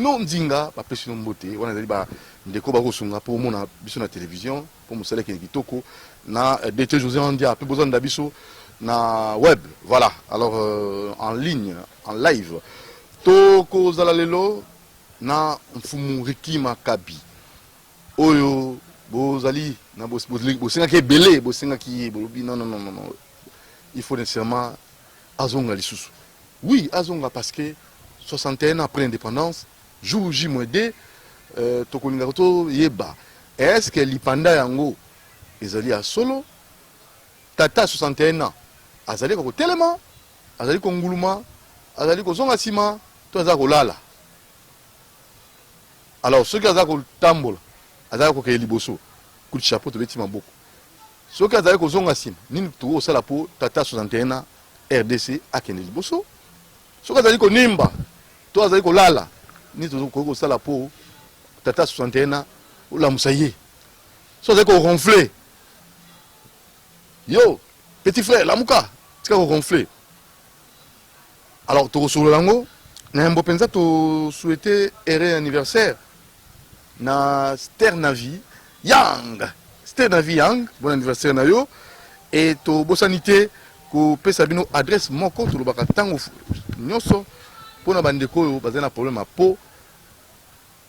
Non Ndinga, pas pression beauté, on a dit bah ndeko ba kosunga pour mon biso na télévision, pour mon salaire qui est kitoko na DT José Andia, peu besoin d'abiso na web, voilà. Alors en ligne, en live. Toko zalalelo na mfumu Rikima Kabi. Oyo bozali na bosinga ki belé, bosinga ki bolobi non. Il faut nécessairement azonga lisusu. Oui, azonga parce que 61 ans après l'indépendance, jour J-D, Tokolingato Yeba. Est-ce que l'Ipanda Yango, ezali à solo, Tata 61 ans, azali ko telema, azali ko nguluma, azali ko zonga sima, to azali ko lala. Alors ceux qui azali ko tambola, azali ko liboso, coup de chapeau to beti maboko. Ceux qui azali ko zonga sima, nini to osala po Tata 61 ans, RDC akende liboso. Ceux qui azali ko nimba, to azali ko lala, ni to ko sala po Tata 61 ans, ou la moussaye. Ceux qui azali ko ronfler. Yo, petit frère, la mouka, tu as ronflé. Alors, tu as reçu le lango, tu as souhaité heureux anniversaire. Na Sternavi Yang. Sternavi Yang, bon anniversaire na yo. Et tu as sanité, que tu as adresse mon compte, tu as tango nyoso. Pour na bandeko yo, bazé na problème à peau.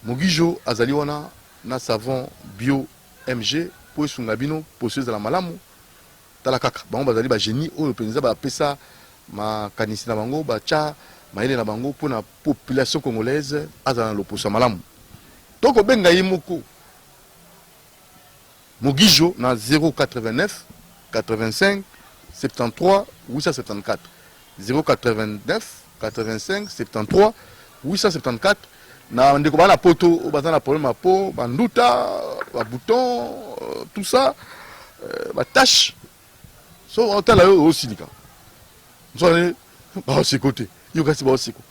Mogijo, azali wana, na savon bio MG, pour sungabino, pour ceux de la malamu. Talakaka bango bazali ba génie oyo penza ba pesa ma kanisi na bango ba cha maele na bango pour la population congolaise azana loposa malamu toko benga yimoko Mogijo na 089 85 73 874 089 85 73 874 na ndeko bana poto bazana problème à peau banduta ba bouton tout ça ba tache. So on t'a là aussi les gars. Nous allons bah c'est côté. Il y a pas aussi quoi.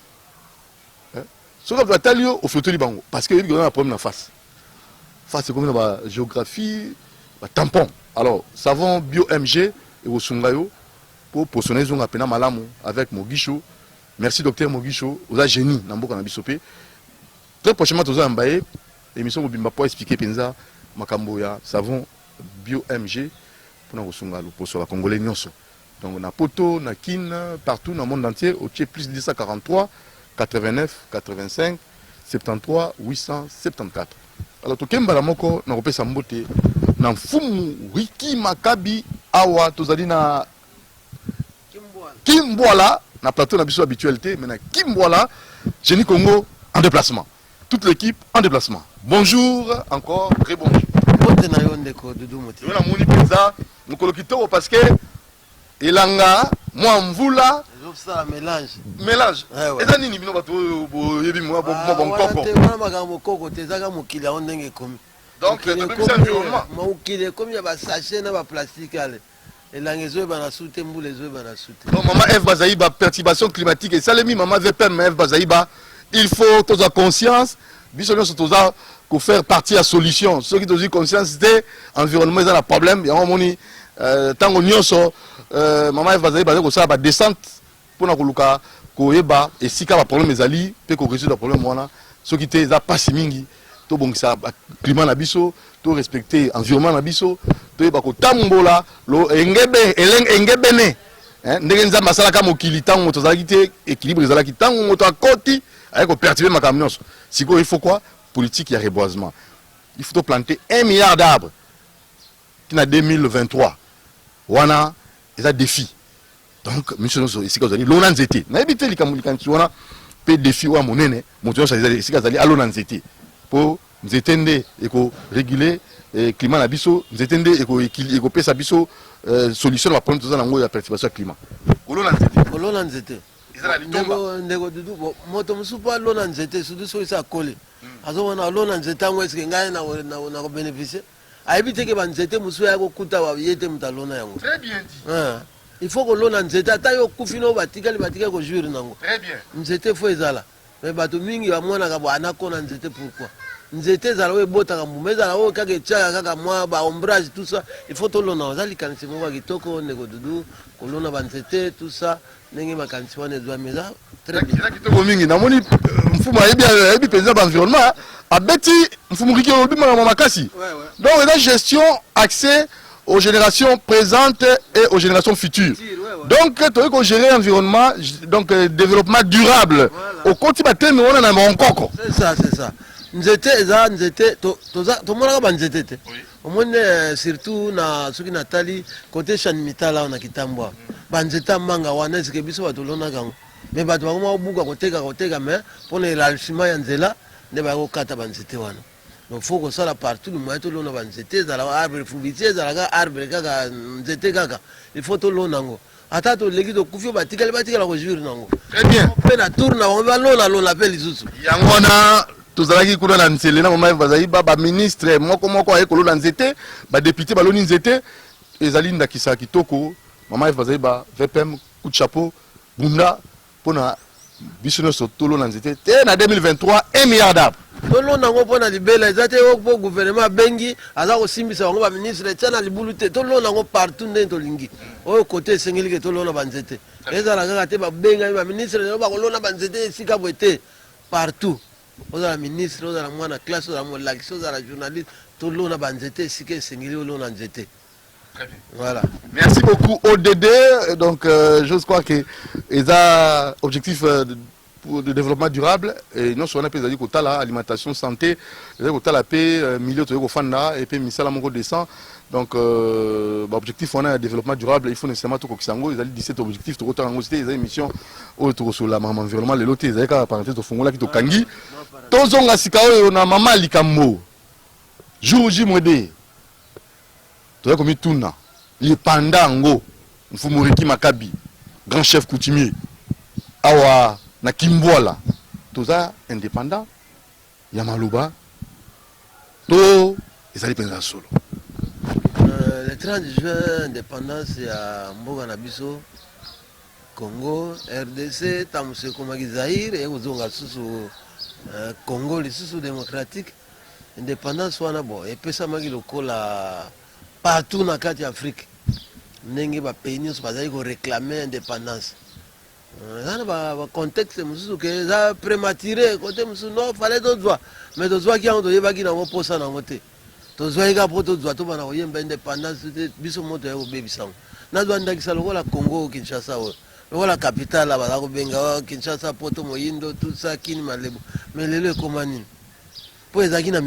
So on va t'aller au photo libango parce que il y a un problème en face. Face c'est comme la géographie, la tampon. Alors savon bio MG et au sungayo pour positionner zone apena malamu avec Mogicho. Merci docteur Mogicho. Vous êtes génie dans beaucoup na bisopé. Très prochainement vous allez emballer émission Bimba pour expliquer penza makambo ya savon bio MG. Pour le Congolais nyonso. Donc na poto, na kin, partout dans le monde entier, au Tché plus 243 89 85 73 874. Alors to kemba moko na kopesa mbote na mfumu Rikima Kabi awa tozali na Kimbwala na plateau na biso habitualité mais na Kimbwala Génie Congo en déplacement. Toute l'équipe en déplacement. Bonjour encore, très bonjour. Parce que Elanga, moi mvula mélange. Et ça nini bino bato yebi moi bon koko. Donc c'est environnement. Comme il y a des sachets dans plastique elanga ezo bana soute mbula ezo bana soute. Donc maman Eve Bazaïba perturbation climatique et ça les mi maman VPM Eve Bazaïba, il faut tous avoir conscience, biso sont tous à faire partie à solution. Ceux qui ont conscience de l'environnement, ils ont un problème. Il y a un moment tant qu'on y a maman va dire ça va descente pour nous colocar koeba et si quand problème les ali peut corriger le problème voilà ceux qui étaient pas si mingi tout bon ça climat na biso tout respecter environnement na biso tout ba ko tambola lo engebene ndenge nza masala ka mokili tango tozaki te équilibre ezalaki tango moto akoti avec perturber ma camion siko il faut quoi politique, il y a reboisement. Il faut planter 1 milliard d'arbres qui n'a 2023. Wana, il y a des défis. Donc, monsieur, ici, vous allez l'on été. N'habitez les Kamoulikanti, on a des défis ou à mon nez. Mon Dieu, ici, vous allez à l'on été. Pour nous étendre et réguler le climat nabiso, nous étendre et couper sa biso solution à prendre tout ça dans la perturbation du climat. L'on été. Ndeko dudu moto musupa lona nzete sudu so isa kole azobona lona nzete ngo eske ngai na ko bénéficier ayibite ke banzete musu ya ko kuta wa yete mutalona yango. Très bien dit. Il faut que lona nzete ata yo kufino batika ko jour nango. Très bien. Nzete fo ezala mais bato mingi ba mwana ka bana ko na nzete pourquoi nzete zala we bota ka mbumeza la o kaka etchaka kaka mwa ba ombrage tout ça il faut to lona ozali kanisi mo ba kitoko ndeko dudu ko lona banzete tout ça ndenge makanisi wana ezwa meza très bien. Là kitoko mingi na moni mfuma ebi président d'environnement abeti mfumuriki obima makasi. Donc la gestion accès aux générations présentes et aux générations futures. Donc tu veux gérer l'environnement, donc développement durable. Au quotidien mais on a un coco. C'est ça, c'est ça. Nzete to mona ba nzete. Au moins surtout na soki natali côté Chan Mitala na Kitambwa. Ba nzete manga wana sike biso batolona kango. Mais bato bakoma buka koteka mais pour l'élargissement ya nzela ne ba ko kata ba nzete wana. Donc faut que ça la partout le moyen to lona ba nzete za la arbre fruitier za la arbre kaka nzete kaka. Il faut to lona ngo. Ata to legi to kufio batikala ko jure nango. Très bien. Pe na tourna on va lona pe lisusu. Yangona tozalaki kuna na nzele na mama bazali ba ministre moko ayekolo na nzete ba député baloni nzete ezali ndakisa kitoko mama bazali ba VPM coup de chapeau bunda pona biso no sotolo na nzete te na 2023 1 milliard d'arbres tolo nango pona libela ezate po gouvernement bengi aza ko simbisa bango ba ministre tena libulu te tolo nango partout ndenge tolingi oyo côté sengeli ke tolo na banzete ezala kaka te ba benga ba ministre no ba kolona banzete esika boete partout ozala ministre ozala mwana classe ozala molakisi ozala journaliste tolona banzete esika esengeli olona nzete. Voilà. Merci beaucoup ODD. Donc je crois que les objectifs de développement durable et non seulement les côté là alimentation santé les côté la paix milieu de fanda et puis misala mongo descend. Donc objectif on a un développement durable il faut nécessairement tout kokisango ils ont 17 objectifs to kotango c'était les émissions autour sur la maman environnement les lotés ils ont parenthèse to fongola ki to kangi tozonga sikao na mama likambo jour J mwede tu as commis tout na les pandango mfumuriki makabi grand chef coutumier awa na Kimboala tout ça indépendant Yamaluba to ezali penza solo le 30 juin indépendance ya mboka na biso Congo RDC tamuse komaki Zaire et ozonga susu Congo lisusu démocratique indépendance wana bo epesamaki lokola partout na kati Afrique ndenge ba pays nyonso bazali ko réclamer indépendance zana ba contexte mususu ke za prématuré côté mususu non fallait tozwa mais tozwa ki yango toyebaki nango posa nango te tozwa eka po tozwa to bana koyemba indépendance biso moto ya kobebisango nazwa ndakisa lokola Congo Kinshasa oyo lokola capitale baza kobenga Kinshasa poto moyindo tout ça kini malebo mais lelo ekoma nini po ezalaki na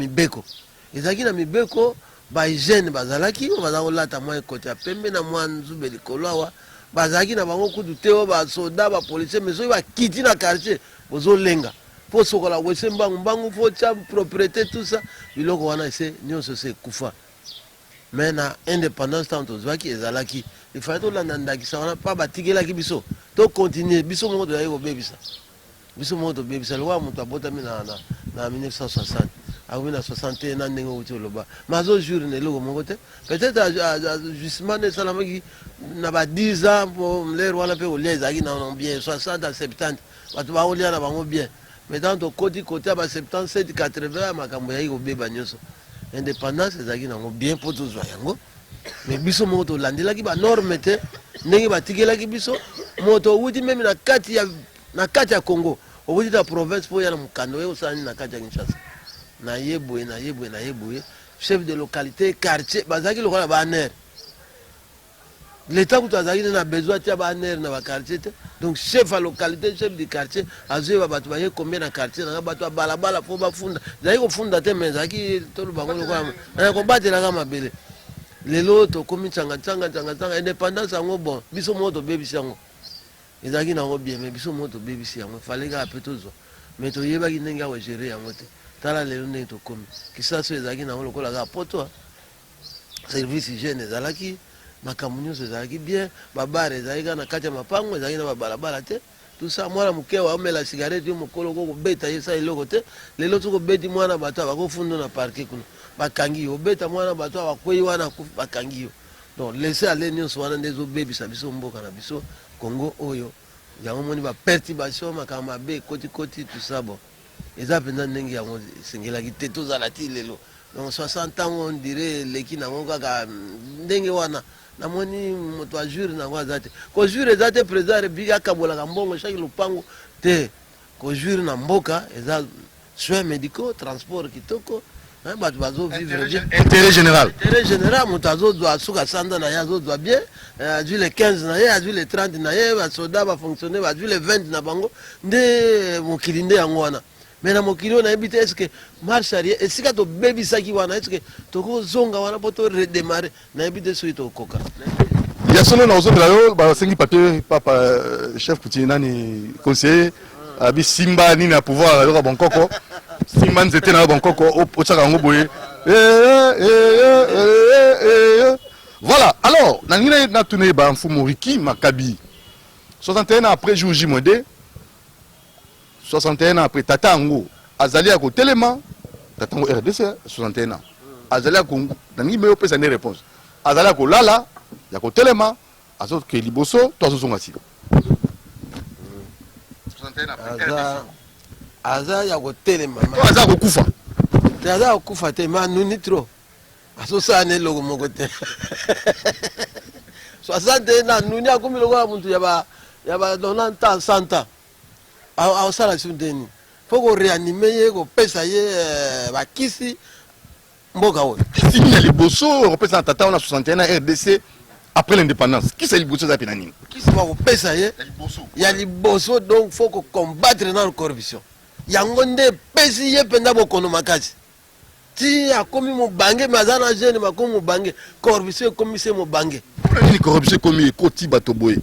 mibeko ba jeune bazalaki baza kolata mwa ekote ya pembe na mwa nzube likolo awa bazalaki na bango kudu te oyo basoda bapolisier mais soki bakiti na quartier bozolenga po sokola wese mbangu fo tia propriété tout ça biloko wana ese nyonso se ekufa mais na indépendance ntango tozwaki ezalaki ifai tolanda ndakisa wana mpa batikelaki biso tocontinue biso moko toyaki kobebisa biso moko tobebisa lokola moto abotami na 1960 akomi na 61 na ndenge outi oloba mais azojour na eloko moko te peut-être ajustement nde esalamaki na ba 10 ans po lere wana mpe kolia ezalaki na bien 60 à 70 bato bakolia na bango bien mais tant tokoti kote ya ba 77 80 makambo yaki kobeba nyonso indépendance ezalaki nango bien mpo tozwa yango mais biso moko tolandelaki banorme te ndenge batikelaki biso moto outi meme na kati ya Congo outi ta province mpo ya na mokando oyo osalani na kati ya Kinshasa na yeboye chef de localité quartier bazaki lokola ba aner l'état kutu azaki na besoin tia ba aner na ba quartier te donc chef à localité chef du quartier azoyeba bato baye combien na quartier na bato balabala fo bafunda zaki kofunda te mais zaki tolo bango lokola na kobatela mabele lelo tokomi tsanga indépendance yango bon biso moto bebisi yango ezalaki nango bien mais biso moto bebisi yango fallait ka pe tozwa mais toyebaki ndenge ya gérer yango te tala lelo ndenge tokomi Kisasa ezalaki nango lokola ka poto service hygiène ezalaki makambo nyonso ezalaki bien babare ezalaki na kati ya mapango ezalaki na babalabala te tout ça mwana moke aomela cigarette yo mokolo kokobeta ye sa eloko te lelo tokobeti mwana bato abakofunda na parke kuna bakangi yo obeta mwana bato abakwei wana bakangi yo donc laisser aller nyonso wana nde ezobebisa biso mboka na biso Congo oyo yango moni baperturbation makambo mabe kotikoti tout ça bon eza mpenza ndenge yango esengelaki te tozala ti lelo donc 60 ans on dirait leki nango kaka ndenge wana namoni moto ajure nango aza te kozure eza te président rebiki akabolaka mbongo chaque lopango te kojuire na mboka eza soins médicaux transport kitoko bato bazovivre bien intérêt général intérêt général moto azozwa suka sanda na ye azozwa bien azwi le 15 na ye azwi le 30 na ye basoda bafonctionne bazwi le 20 na bango nde mokili nde yango wana mais na mokili oyo nayebi te estce marche arrière esika tobebisaki wana estce tokozonga wana mpo to redémarre nayebi te soki tokoka ya solo na ozongela yo basengi papier papa chef coutumier nani conseiller abi simba nini ya pouvoir ayoka bonkoko simba nzete na yo bonkoko otiaka yango boye voilà alors nalingi natuna yeba mfumu Riki Makabi 61 ans après jour J -2 61 ans après tata yango azali ya kotelema tata yango RDC 61 ans azali ya nalingi me opesa nde réponse azali ya kolala ya kotelema azoke liboso to azozonga sika aza ya kotelema aza kokufa te aza kokufa te ma nuni tro azosala na eloko moko te 61 ans nuni akomi lokola mutu ya ba 90 ans 100 ans aosala su ndeni fo koreanime ye kopesa ye bakisi mboka oyo sini ya liboso kopesa na tata wana 61 ans RDC après l'indépendance kisa liboso eza pena nini kisi bakopesa ye ya liboso donc faut combattre na corruption yango nde epesi ye mpenza bokono makasi ti akomi mobange me aza na jeune makomi mobange corruption ekomi se mobange nini corruption ekomi ekoti bato boye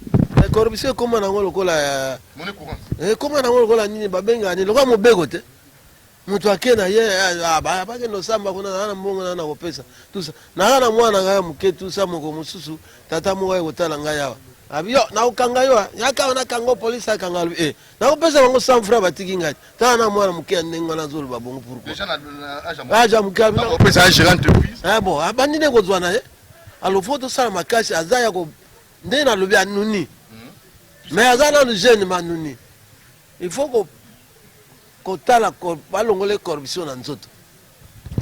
corruption ekoma nango lokola ekoma nango lokola nini babengani lokola mobeko te moto ake na ye bakende osamba kuna naa na mbongo naa na kopesa tusa naa na mwana ngai ya moke tusa moko mosusu tata moko ye kotala ngai awa abi yo nakokanga yo yaka nakanga polisi akanga alobi nakopesa bango 100 francs batiki ngai tala na mwana moke ya ndenge wana azoloba bongo pourkui aja moke bon abandi nde kozwa na ye alofo tosala makasi aza ya nde nalobi anuni mais aza nano jeune manuni il faut kotala balongola corruption na nzoto.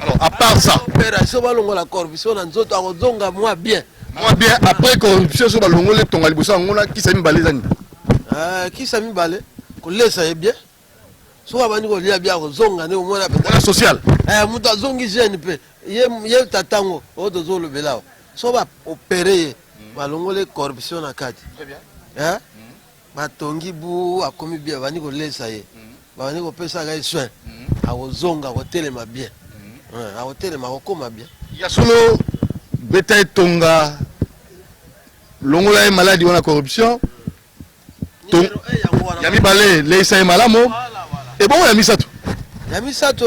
Alors à part ça opération balongola corruption na nzoto akozonga moi bien après corruption so balongola tonga liboso ngona kisa mibale zani kisa mibale kolesa ye bien so abandi kolia bien kozonga ne omona pe social mutu azongi jeune pe ye tatango oto zolobela so ba opérer balongola corruption na kati très bien batongi bu akomi bien bani kolesa ye bani kopesa ga soin akozonga kotelema bien akotelema kokoma bien ya solo beta etonga longola ye maladi wana corruption ya mibale leisa ye malamu ebongo ya misato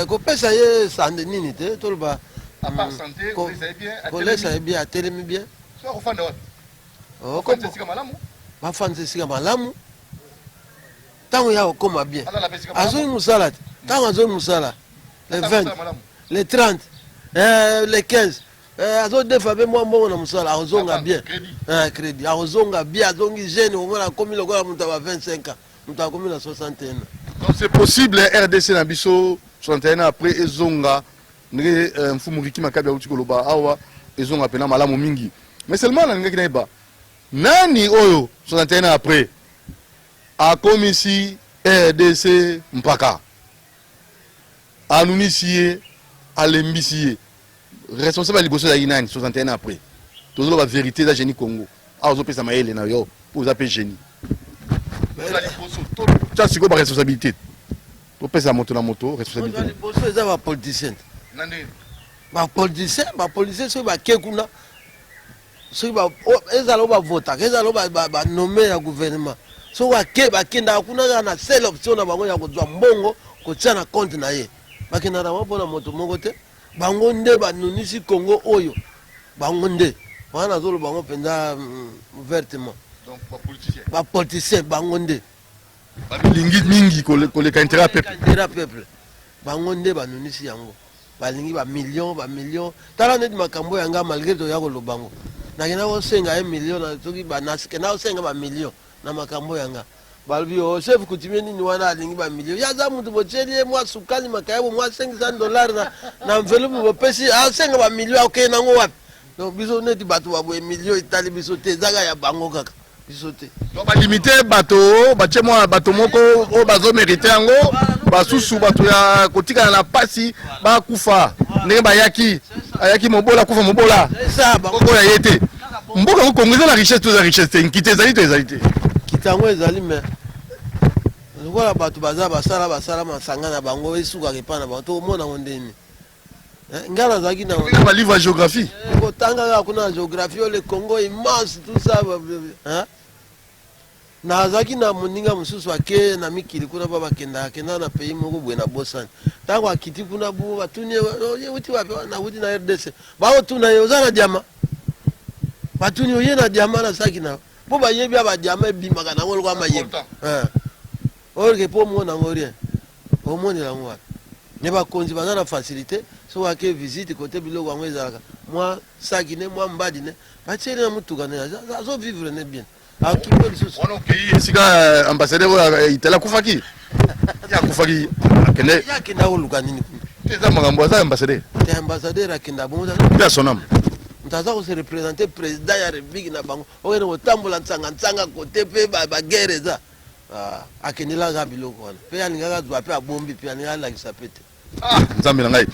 kopesa ye sande nini te toloba kolesa ye bien atelemi bien bafandisa esika malamu ntango ya kokoma bien azoi mosala te ntango azoi mosala le 20 le 30 le 15 azodefa mpe mwa mbongo na mosala akozonga bien crédit akozonga bien azongi jeune omona akomi lokola moto aba 25 ans moto akomi na 61 ans. Donc c'est possible RDC na biso 61 ans après ezonga ndenge mfumu Riki Makabi auti koloba awa ezonga pena malamu mingi mais seulement nangaki nayeba nani oyo 61 ans après akomisi RDC mpaka anunisi ye alembisi ye responsable liboso ya inani 61 ans après tozoloba vérité za génie Congo azopesa mayele na yo po zape génie ça c'est quoi la responsabilité topesa moto na moto responsabilité liboso eza bapoliticien bapoliticien soki bake kuna soki ezala o bavotaka ezala o banome ya gouvernement soki bakendaka kuna kaka na seule option na bango ya kozwa mbongo kotia na compte na ye bakendaka bango mpona moto moko te bango nde banunisi Congo oyo bango nde wana nazoloba bango mpenza ouvertement bapoliticien bango nde balingi mingi koleka intérêt peuple bango nde banunisi yango balingi bamillion tala neti makambo yanga malgré toya koloba bango nakenda kosenga ye million soki kenda kosenga bamillion na makambo yanga balobi o chef coutumier nini wana alingi bamillion yaza mutu botieli ye mwa sukali makayabo mwa $500 na enveloppe bopesi asenga bamillion akokende nango wapi donc biso neti bato baboye million etali biso te ezaka ya bango kaka biso te. Donc limiter bateau batie moi bateau moko o bazo mériter yango basusu bato ya kotika na pasi ba kufa ndenge bayaki ayaki mobola kufa mobola ça ba koko ya yete mboka ko Congo la richesse to la richesse te nkite ezali to ezali te kitango ezali mais ngola bato baza basala masanga na bango esuka kepana bato mona ondeni ngala zaki na ba livre ya géographie ko tanga kuna géographie le Congo immense tout ça hein na zaki na moninga mususu ake na mikili kuna baba kenda na pays moko bwe na bosani tango akiti kuna bu batuni uti wapi na uti na RDC bao tuna yozana diama batuni oye na diama na saki na bo ba yebi aba diama bimaka na ngolo kwa mayebi orke po mo na ngorien o mo ni la ngwa ne ba konzi bana na facilité so ake visite côté biloko ngo ezalaka moi saki ne moi mbadi ne ba tseli na mutuka ne zo vivre ne bien akipo lisusu on pays sika ambassadeur itala kufaki ya kufaki kende ya kenda oluka nini eza makambo za ambassadeur te ambassadeur akenda bongo ya sonam mtaza ko se représenter président ya république na bango okene kotambola ntsanga côté pe ba guerre za akendela ga biloko wana pe alingaka zwa pe abombi pe alingaka lakisa pete nzambe na ngai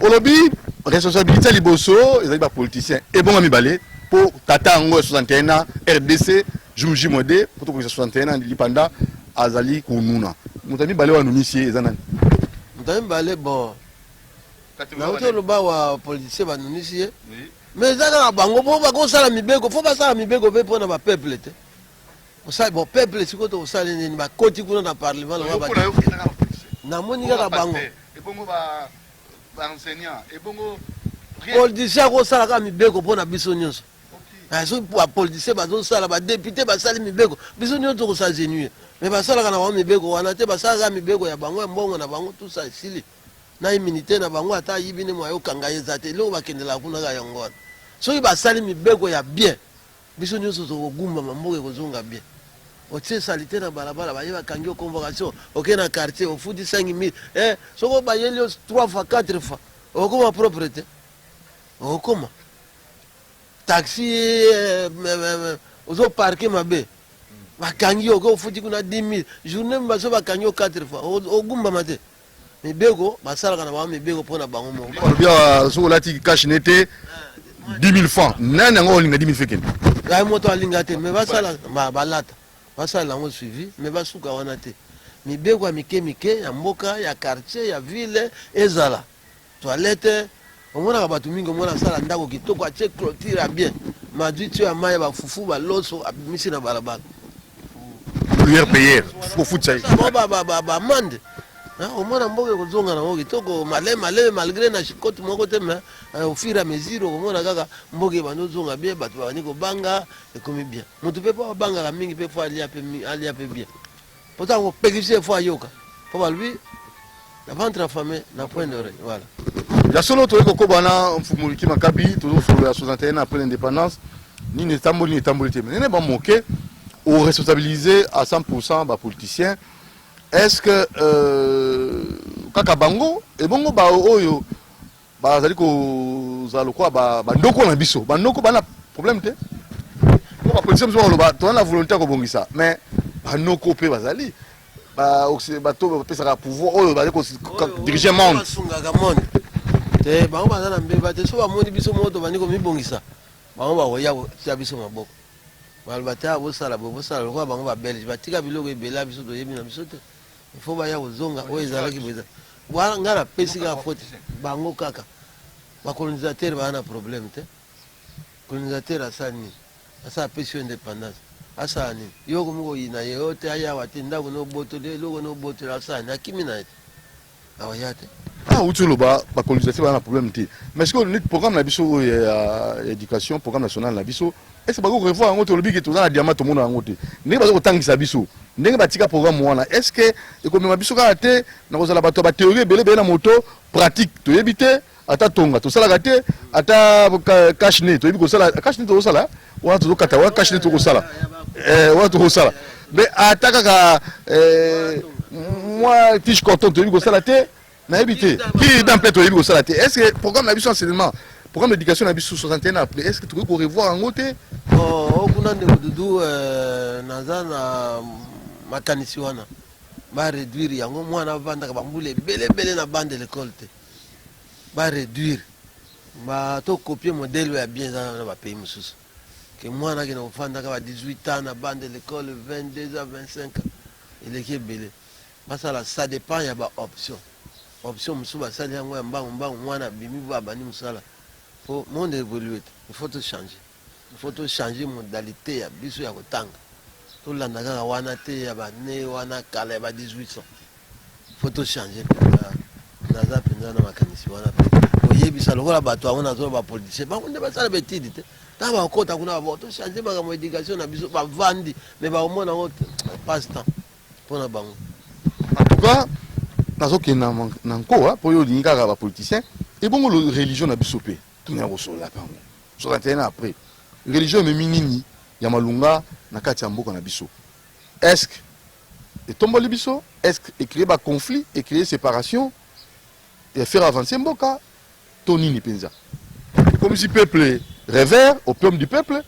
olobi responsabilité liboso ezali ba politicien ebonga mibale po tata ngo 61 ans RDC Jumji Mode pour to 61 ans lipanda azali kununa mutami bale wa nunisi eza nani mutami bale bon na uto lo ba wa politicien ba nunisi mais za na bango bo ba ko sala mibeko fo ba sala mibeko pe pona ba peuple te o sa bon peuple siko to sala ni ba koti kuna na parlement lo ba na moni ga bango ebongo ba enseignant ebongo politicien ko sala ka mibeko pona biso nyonso so pour politicien bazo sala ba député ba sala mibeko biso nyonso ko sa genuer mais ba sala kana ba mibeko wana te ba sala mibeko ya bango mbongo na bango tout ça sili na immunité na bango ata yibine mo ayo kanga yezate lo ba kendela kuna ga yongona so ba sala mibeko ya bien biso nyonso zo kogumba mamboke kozonga bien o tse salite na balabala ba yeba kangi convocation OK na quartier au fudi 5000 so ko ba yeli 3 fois 4 fois o ko ma propriété o koma taxi ozo parquer mabe bakangi oko futi kuna 10000 journée mbaso bakangi 4 fois ogumba mate mibeko basala kana ba mibeko pona bango mo bien so lati cash nete 10000 francs nana ngo linga 10000 feken ay moto alinga te mais basala balata basala ngo suivi mais basuka wana te mibeko ya mike ya mboka ya quartier ya ville ezala toilette omona ba tumingo mona sala ndako kitoko a check clôture bien maduti ya maye ba fufu ba loso abimisi na balabala lui payer faut foutre ça ba mande omona mboke kozonga na ngo kitoko malé malgré na chikote moko te mais au fur et à mesure omona kaka mboke bando zonga bien bato ba niko banga ekomi bien mutu pe pa banga la mingi pe fo alia pe bien pourtant on pégisser fo ayoka fo ba lui la ventre famé na point d'oreille voilà ya solo to ko bana mfumuliki makabi to solo ya 61 après l'indépendance ni ne tamboli te mais ba moquer ou responsabiliser à 100% ba politicien est-ce que kaka bango e bongo ba oyo ba zali ko zalo kwa ba ndoko na biso ba ndoko bana problème te ko ba politicien so lo ba to na volonté ko bongisa mais ba ndoko pe bazali ba to pesa ka pouvoir oyo ba ko diriger monde te bango baza na mbeba te so bamoni biso moto bandi komibongisa bango bakoya kotia biso maboko baloba te bosala lokola bango babelge batika biloko ebele biso toyebi na biso te ifo baya kozonga oyo ezalaki boza nga napesi kaka fote bango kaka bacolonisateur baya na problème te colonisateur asala nini asala apesi yo indépendance asala nini yo komikoyina ye yo te ayawa te ndako nobotoli eloko nobotoli asala nini akimi na ye te awaya te utulo ba colonisation ba na problème te mais est-ce que le programme na biso éducation programme national na biso est-ce que ba ko revoir ngo to lobi ke to na diamant to mona ngo te ndenge ba ko tangisa biso ndenge batika programme wana est-ce que ekomema biso ka te na kozala bato ba théorie belé na moto pratique to yebite ata tonga to sala te ata cash net to yebi ko sala cash net to sala wana to kata wa cash net to ko sala wana to ko sala mais ataka ka moi fiche carton to yebi ko sala te na éviter qui dans peut to yebi ko sala te est-ce que programme na biso enseignement programme d'éducation à 61 après, est-ce que tu peux revoir en côté? Oh, kuna ndeko dudu naza na makanisi wana ba réduire yango mwana vanda ka bambule bele na bande de l'école te ba réduire ba to copier modèle ya bien dans ba pays mususu que mwana ki na vanda ka ba 18 ans na bande de l'école 22 ans 25 ans il est qui belé ba ça dépend ya ba option mususu ba sali yango ya mbangu mwana bimi ba bani musala pour monde évoluer il faut tout changer. Il faut tout changer modalité ya biso ya kotanga to landa kaka wana te ya bane wana kala ya ba 18 ans il faut tout changer naza penza na makanisi wana oyebisa lokola bato aona zo ba politicien bango nde basala betidi te ta ba kota kuna ba to changer ba mo éducation na biso ba vandi mais ba omona ngo passe temps pona bango en tout cas nazo ki na nko po yo linga ka ba politicien et bon le religion na biso pe tunya ko sola pango so 21 après religion me minini ya malunga na kati ya mboka na biso. Est-ce que et tomboli biso, est-ce que créer ba conflit et créer séparation et faire avancer mboka tonini penza. Comme si peuple révère au peuple du peuple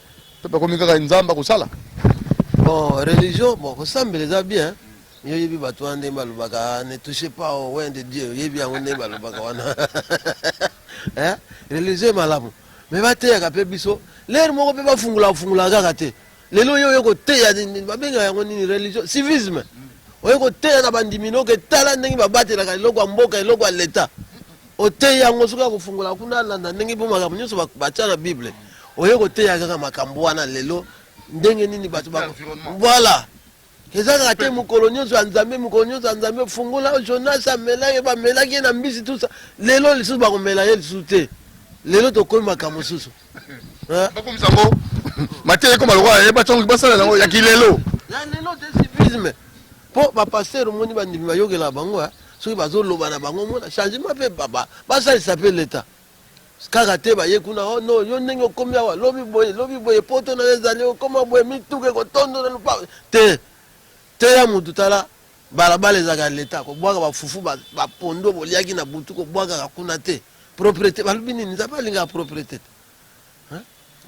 comme ka nzamba ko sala. Bon religion bon ko sambele za bien yo yebi bato ande balubaka ne touchez pas au oin de Dieu yebi yango ne balubaka wana hein religion malamu mais ba te ya ka pe biso l'air moko pe ba fungula kaka te lelo yo ko te ya babenga yango nini religion civisme oyo ko te na bandimino ke tala ndenge babatela ka loko mboka loko ya leta o te yango suka ko fungula kuna landa ndenge bo makambo nyonso bacha na bible oyo ko te ya kaka makambo wana lelo ndenge nini bato ba voilà ezaka te mukolo nyonso anzambe fungula Jonas amelaki bamelaki na mbisi tout ça lelo lisusu bakomela ye lisusu te lelo tokomi makambo susu bakomisa ngo mateye koma lokwa ye batongi basala nango ya kilelo ya lelo te civisme po bapasteur omoni bandimi bayokela bango soki bazoloba na bango mona changement mpe basalisa mpe leta kaka te baye kuna o no yo ndenge okomi awa lobi boye poto na ezali okoma boye mituka ekotondo na lupa te ya mutu tala balabala ezaka leta kobwaka bafufu bapondo boliaki na butu kobwakaka kuna te propriété balobi nini nzambe alingaka propriété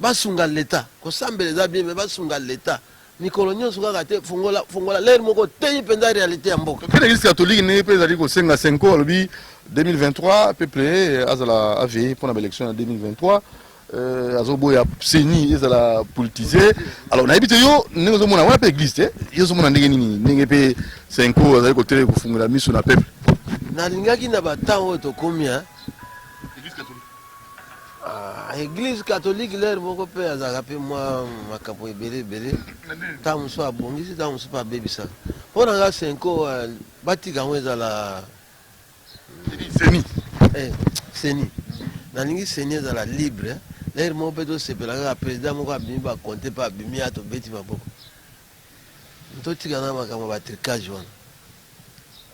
basunga leta kosambela eza bien me basunga leta mikolo nyonso kaka te fungola lere moko teyi mpenza réalité ya mboka tokende église catholique ne mpe ezali kosenga 5 ans alobi 2023 peuple azala ave mpona baélection ya 2023 azoboya seni ezala politisé alors nayebi te yo ndenge ozomona wana mpe église te yo ozomona ndenge nini ndenge mpe 5 ans azali kotele kofungola miso na peuple nalingaki na batango oyo tokomi église catholique lere moko mpe azalaka mpe mwa makambo ebele ntango mosusu abongisi ntango mosusu mpe abebisaka mpo na nga 5 ans batika yango ezala seni nalingi seni ezala libre lere moko mpe tosepela kaka président moko abimi bakonte mpe abimi ya tobeti maboko totika na makambo ya batricage wana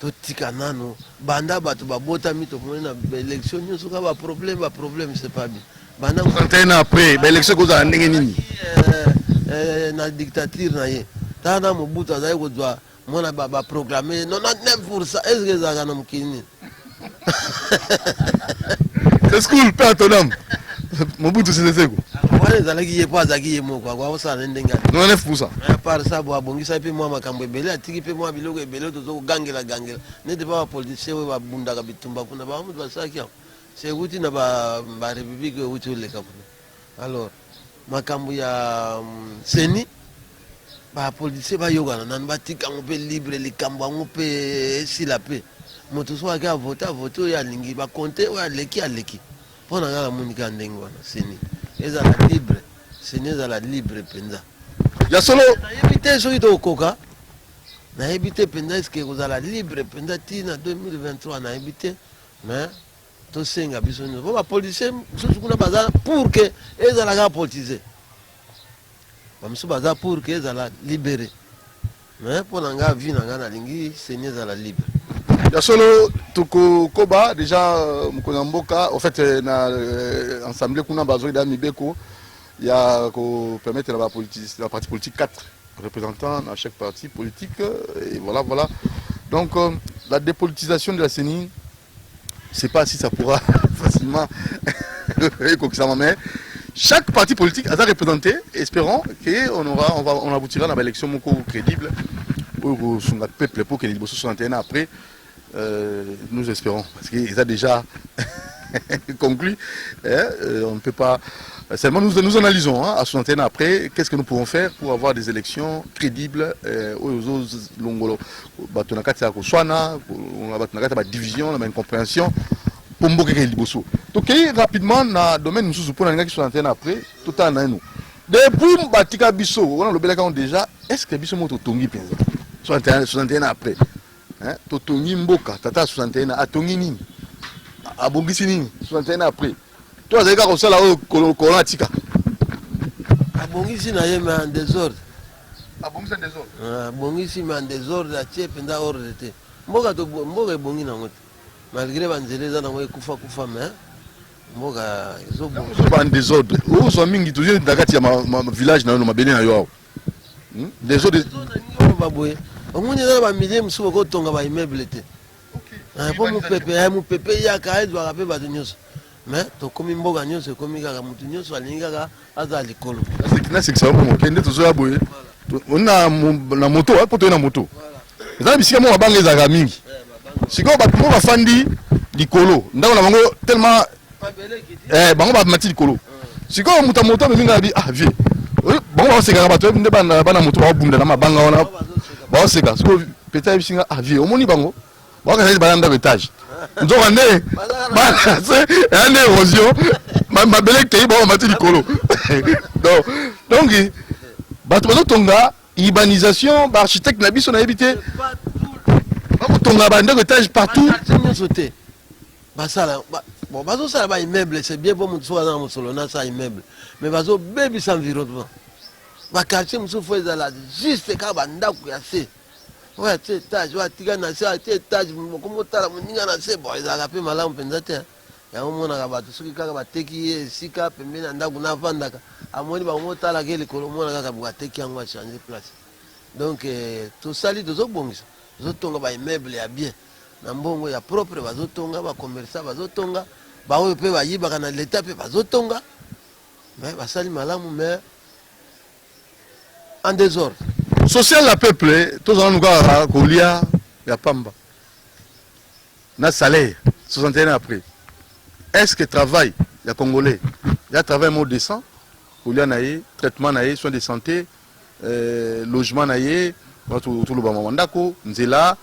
totika nano banda bato babotami tomoni na baélection nyonso kaka baproblème c'est pas bien banda 31 ans après baélection kozala ndenge nini na dictature na ye tala na mobutu azali kozwa mona baproclame 99% estce ezalaka na mokili nini c'est school mpe atoname mobutu seseseko wana ezalaki ye mpo azalaki ye moko akosala ne ndenge 99% par ça bo abongisa mpe mwa makambo ebele atiki mpe mwa biloko ebele tozo kogangela nete mpa bapoliticien oyo babundaka bitumba kuna bamutu basalaki yango sekuti na barépublique oyo euti oleka kuna alors makambo ya seni bapoliticien bayokana nani batika yango mpe libre likambo yango mpe esila mpe moto so ake avote oyo alingi bakonte oyo aleki mpo na nga namoni kaka ndenge wana seni ezala libre seni ezala libre mpenza ya solo nayebi te soki tokoka nayebi te mpenza eske kozala libre mpenza ntina 2023 nayebi te mais tosenga biso nyonso po bapoliticien mosusu kuna baza pour ke ezala kaka politise bamosusu baza pour ke ezala libéré mais mpo na nga vi na nga nalingi seni ezala libre ya solo tokokoba déjà mokolo ya mboka en fait na ensemble kuna bazoyeda mibeko ya kopermettre la parti politique 4 représentants dans chaque parti politique et voilà donc la dépolitisation de la CENI je ne sais pas si ça pourra facilement mais chaque parti politique a représenté, espérons qu'on aboutira dans l'élection crédible pour le peuple, pour que les 61 ans après, nous espérons, parce qu'ils ont déjà conclu, on ne peut pas... Seulement nous analysons à 61 ans après, qu'est-ce que nous pouvons faire pour avoir des élections crédibles aux Longolo. Batonakati Koswana, Batonakati division, la incompréhension, pour Mboké Liboso. Donc rapidement, dans le domaine nous pour les 61 ans après, tout en nous. Depuis Batika Bisso, on a le déjà, est-ce que Bisso Moto Tongi Penza 61 ans après, Totongi Mboka, Tata 61 ans, Atongi Nini, Abongisi Nini, 61 ans après. Toi, c'est comme ça, là, Corona Tika. Abongisi na yé, mais en désordre. Abongisi en désordre. Abongisi, mais en désordre, la tchè, penda ordre. Mboka est bongi na ngote. Malgré Banzele, ça n'a pas kufa, mais Mboka, ils ont bongi. Ils sont en désordre. Où sont mingi, toujours dans le village, dans le bénin, ailleurs. Désordre. On a un millier de sous tonga ba immeuble. Pour mon pépé, il y a qu'à être rappelé par Dios. Mais to komi mboga nyonso komi kaka mutu nyonso alingi kaka aza likolo. C'est ça pour kende to zoya boye. On a na moto po to na moto. Ezala bisika mo banga ezaka mingi. Siko ba mo ba fandi likolo. Ndako na bango tellement bango ba mati likolo. Siko muta moto me minga bi vie. Bango ba seka ba to nde bana moto ba bunda na mabanga wana. Ba seka siko peut-être bisinga vie. Omoni bango. Ba ka sesa ba ndako étage. Nous avons une érosion. Ma belle qui est bon, m'a dit Nicolo. Donc, Tonga, urbanisation, architecte Nabi, on a habité. Tonga, un étage partout. Bon, bazo ça là immeuble, c'est bien pour mon soir dans mon salon, ça immeuble. Mais bazo baby sans environnement. Ba quartier mon soir là juste quand banda ku assez. Ouais, tu étage, ouais, tu gagnes ça, tu étage, comment tu as mon n'ingana c'est bon, ils ont appelé malin pensate. Ya mon na ba tusuki kaka ba teki sika pembeni anda kuna vanda ka. Amoni ba mota la gele ko mona kaka ba teki yango changer place. Donc tout ça li dozo bongisa. Zotonga ba immeuble ya bien. Na mbongo ya propre ba zotonga ba commerçant ba zotonga. Ba oyo pe ba yiba kana l'état pe ba zotonga. Mais ba sali malamu mais en désordre. Social la peuple, tous en nous gars, Kolia, ya Pamba. Na salaire, 61 ans après. Est-ce que travail, les Congolais, il y a travail mot décent, Kolia naïe, traitement naïe, soins de santé, logement naïe, tout le Bamandako, Nzela,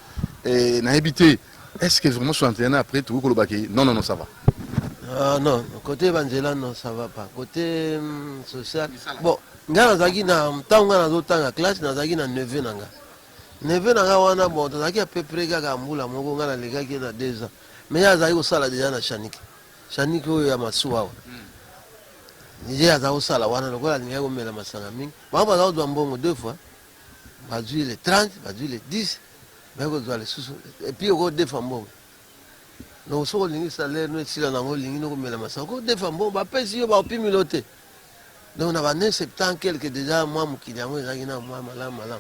naïbité. Est-ce que vraiment 61 ans après, tout le Baki? Non, ça va. Non, côté Banzela, non, ça va pas. Côté social, bon. Nga nazaki na ntango na zotanga classe nazaki na neveu nanga wana bon tozaki à peu près kaka mbula moko nga na lekaki na 2 ans mais azali kosala déjà na Chaniki oyo ya masuwa nije azali kosala wana lokola alingaki komela masanga mingi bango baza kozwa mbongo 2 fois bazwi le 30 bazwi le 10 baya kozwa lisusu epuis okodefa mbongo donc soki olingi salaire no esila nango olingi nokomela masanga okodefa mbongo bapesi yo baopimilo te. Donc on a 70 ans quelque déjà moi qui moi malam.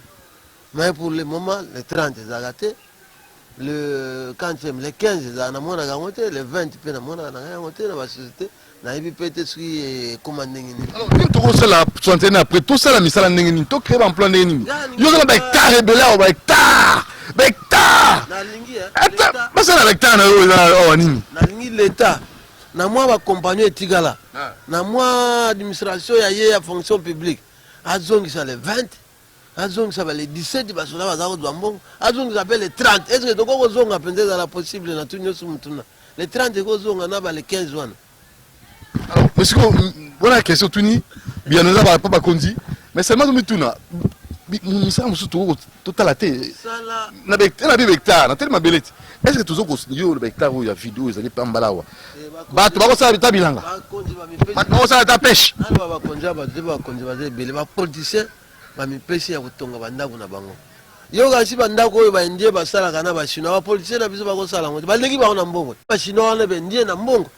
Mais pour le moment le 30 ils ont raté, le 40e, le 15 ils ont raté, le 20 ils ont raté dans la société. Na ibi peut-être qui commandé ni. Alors tout ça la 61 après tout ça la misala ndengeni to créer emploi ndengeni. Yo na ba hectare rebelle ba hectare. Na lingi hein. Ba ça na hectare na yo nini. Na lingi l'état. Na moi ba compagnie etigala na moi administration ya fonction publique azongi ça le 20 azongi ça le 17 ba sola bazako zwambongo azongi ça le 30 est-ce que toko zonga penza la possible na tunyo sumutuna le 30 ko zonga na ba le 15 wana. Alors parce que voilà question tuni bien nous va pas kondi mais seulement mutuna ça musu total la té na hectare na tellement belete. Est-ce que toujours yo le hectare où il y a vidéo ils allaient pas mbalawa bato bakosa bitabilanga bato bakosa ta pêche ba konja ba bele ba politicien ba mipesi ya kutonga bandako na bango yo kasi bandako oyo ba ndie basala kana ba chinois ba politicien na biso bakosala ngo ba lengi ba na mbongo ba chinois na be ndie na mbongo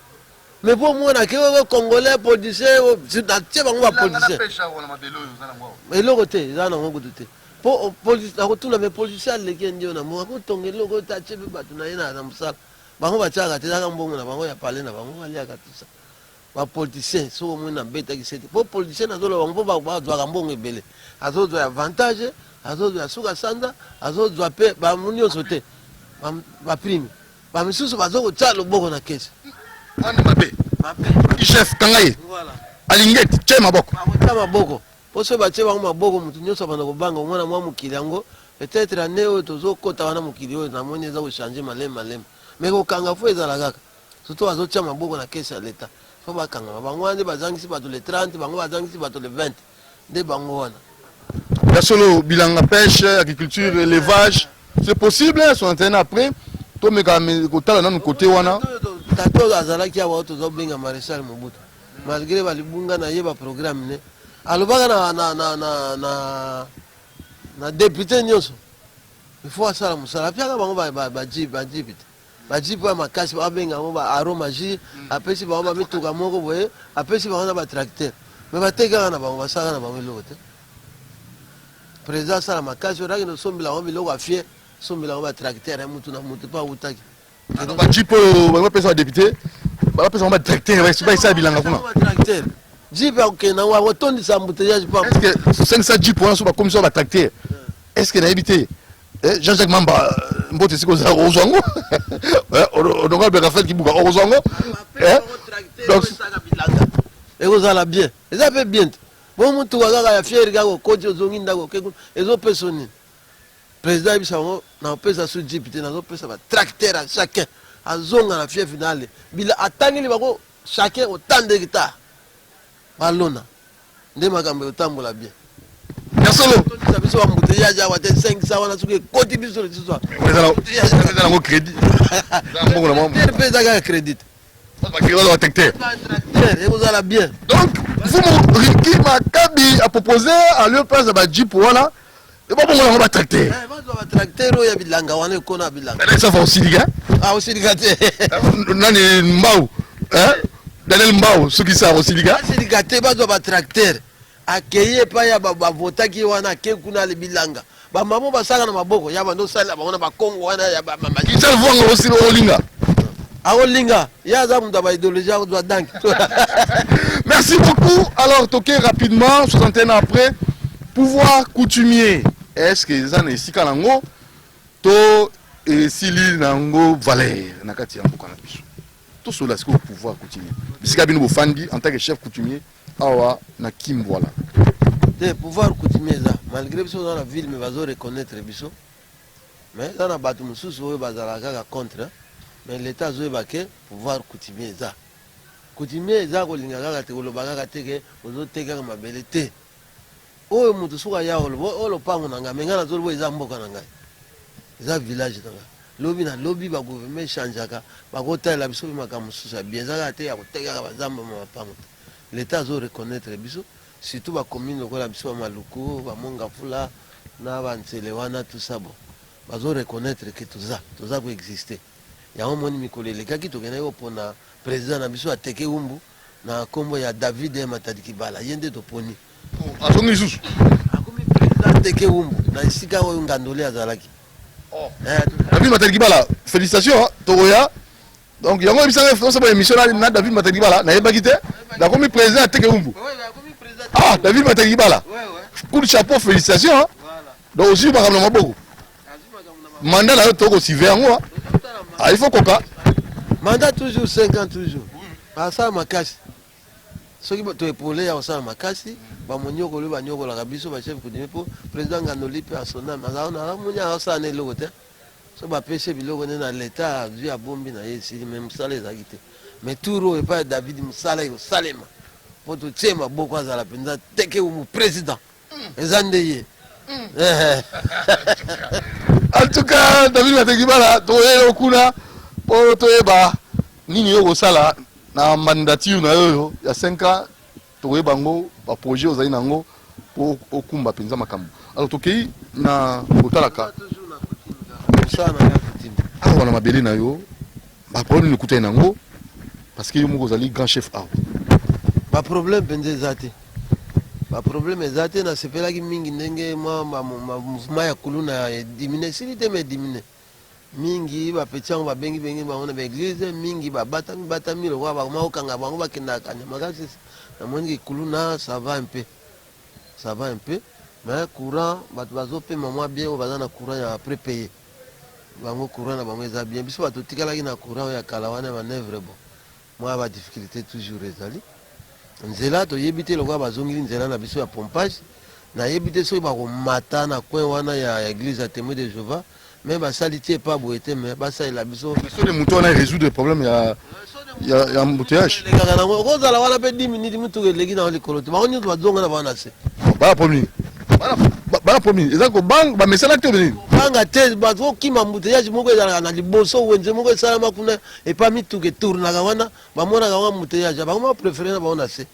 mais pour moi na ke congolais politicien na tie bango ba politicien mais le côté za na ngo te pour police na kotuna me politicien leki ndio na mbongo ko tongelo ko ta tie ba tuna ina na musala bango ba tiaka te za mbongo na bango ya parler na bango ali aka tout ça bapoliticien soki omoni nabetaki sete po politicien azoloba bango mpo bazwaka mbongo ebele azozwa ya avantage azozwa ya suka sanza azozwa mpe bamu nyonso te baprime bamisusu bazokotya loboko na kesi wana mabe chef kanga ye alingeti tye maboko bakotya maboko mpo soki batye bango maboko motu nyonso abanda kobanga omwana mwa mokili yango peut-être ane oyo tozokota wana mokili oyo namoni eza kochange malema me kokanga fo ezala kaka surtout bazotya maboko na kesi ya leta fo bakangama bango wana nde bazangisi bato le 30 bango bazangisi bato le 20 nde bango wana ya solo bilanga pêche agriculture élevage c'est possible son antenne après tomeka kotala nanu côté wana tata oyo azalaki awa oyo tozobenga maréchal mobutu malgré balibunga na ye baprogramme ne alobaka na député nyonso ifo asala mosala apiaka bango bajipe te bajipe oyo makasi babenga yango baaromagi apesi bango bamituka moko boye apesi bango na batracteur me batekaka na bango basalaka na bango eloko te président asala makasi oyo nakende osombela yango biloko afie sombela yango batracteur ya mutu na mutu mpo autaki bajipe oyo bango bapesa badéputé bapesa bango batracteur baisala bilanga kuna jipe akokende yango akotondisa embouteillage pa sengisa jipe wana so bakomisa batracteur est ce que nayebi te Jean-Jacques Mamba mbote siko ozwa yango odonga beka fete kibuka ozwa yango ekozala bien eza mpe bien te bo mutuka kaka ya fiere kaka okoti ozongi ndako ezopesa nini président ayebisa bango nakopesa so jipe te nazopesa batracteur a chacun azonga na fiere finale bila atangeli bango chacun otande hectare balona nde makambo eotambola bien yasolo biso bambouteillage awa te 500 wana soki ekoti biso lisusu yango crédit mpe eza kaka crédit ekozala bien donc mfumu Riki Makabi a proposé à lieu place ya bajipe wana ebabongola yango batracteur bazwa batracteur oyo ya bilanga wana ekona bilanga safa osilika osilika te nani mbau Daniel Mbao soki sa osilika osilika te bazwa batracteur akeye epai ya bavotaki wana ake kuna bilanga bamamo basala na maboko ya bando osalela bango na bakongo wana ya kisal vwanga osili olinga aolinga ye aza moto ya baidéologie akozwa danki merci beaucoup alors toke rapidement 61 ans après pouvoir coutumier est-ce que eza na esika nango to esili nango valeur na kati ya mboka na biso tosola sikoyo pouvoir coutumier bisika bino bofandi en tant que chef coutumier awa na Kimwala te pouvoir coutumier eza malgré biso oza na ville mais bazo reconnaître biso mais eza na bato mosusu oyo bazalaka kaka contre mais l'état azoyeba ke pouvoir coutumier eza kolinga kaka te koloba kaka te ke ozotekaka mabele te oyo moto soki aya oloba oyo lopango na ngai me ngai nazoloba eza mboka na ngai eza village na ngai lobi na lobi bagouvernement echangeaka bakotalela biso mpe makambo mosusu ya bien eza kaka te ya kotekaka bazamba ma mapango te l'état azo reconnaître biso surtout bacommune lokola biso bamaluku bamongafula na banzele wana tout ça bon bazo reconnaître ke toza koexiste yango moni mikolo elekaki tokendaki kopona président na biso ateke umbu na nkombo ya David Matadi Kibala ye nde toponi azongi lisusu akomi président ateke umbu na esika oyo ngandoli azalaki David Matadi Kibala félicitations tokoya donc yango ebisaka osaba émission na David Matadi Kibala nayebaki te nakomi président ateke umbu David Matadi Kibala coup de chapeau félicitations donc aussi makambo na maboko mandat na yo tokosive yango il faut koka mandat toujours 5 ans toujours basala makasi soki toepole ya kosala makasi bamonyokolo banyokolaka biso bachef coutumier mpo président ngandoli mpe asonami azaamoni akosala na eloko te so bapesi biloko nde na leta azwi abombi na ye esili me mosala ezalaki te mais tour oyo epai ya David mosala ekosalema mpo totie maboko azala mpenza teke umu président eza nde ye en tout cas David Matadi Kibala toyeli okuna mpo toyeba nini yo kosala na mandature na yoyo ya 5 ans tokoyeba yango baprojet ozali nango mpo okumba mpenza makambo alors tokei na kotalaka awa na mabele na yo baproblème ekutani nango parce que yo moko ozali grand chef awa baproblème mpenza eza te baproblème eza te nasepelaki mingi ndenge mouvement ya kuluna edimine esili te ma edimine mingi bapeti yango babengi bango na baeglise mingi batami lokwa bakoma kokanga bango bakendaka kanyama kasi namoni kuluna ça va un peu mais courant bato bazopema mwa bien oyo baza na courant ya prépayé bango courant na bango eza bien biso bato tikalaki na courant ya kala wana manevre bon mwa badifficulté toujours ezali nzela toyebi te lokwa bazongeli nzela na biso ya pompage nayebi te soki bakomata na coin wana ya église ya témoin de Jéhovah mais basali tie pas boye te mais basalela biso so les moutons na résoudre problème ya embouteillage lekaka nango okozala wana mpe 10 minutes mituka eleki nango likolo te bango nyonso bazonga na bango na se bala pomini bala pomini eza kobanga bamesana te benini banga te bazokima embouteillage moko ezalaka na liboso wenze moko esalama kuna epa mituka etournaka wana bamonaka ngo embouteillage bango bapréféré na bango na se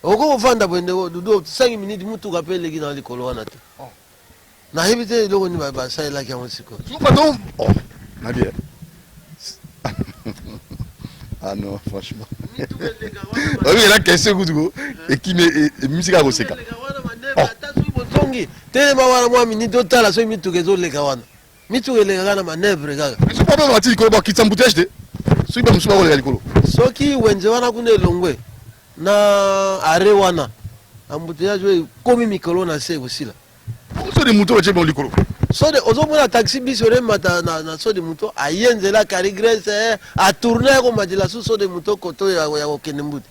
oko kofanda bwende dudu 5 minutes mutuka mpe eleki nango likolo wana te nayebi te eloko nini basalelaki yango sikoyo pardon oh nabi ah non franchement oui la question kutuko ekime musique akoseka songi telema wana mwa minute otala soki mituka ezoleka wana mituka elekaka na manevre kaka so papa bati likolo bakitisa embouteillage te soki bamosusu bakoleka likolo soki wenze wana kuna elongwe na are wana embouteillage oyo ekomi mikolo na se ekosila so de moto batie bango likolo so de ozomona taxi biso oremata na so de moto aye nzela carigrese atourne akomatela so de moto koto ya kokende mbuti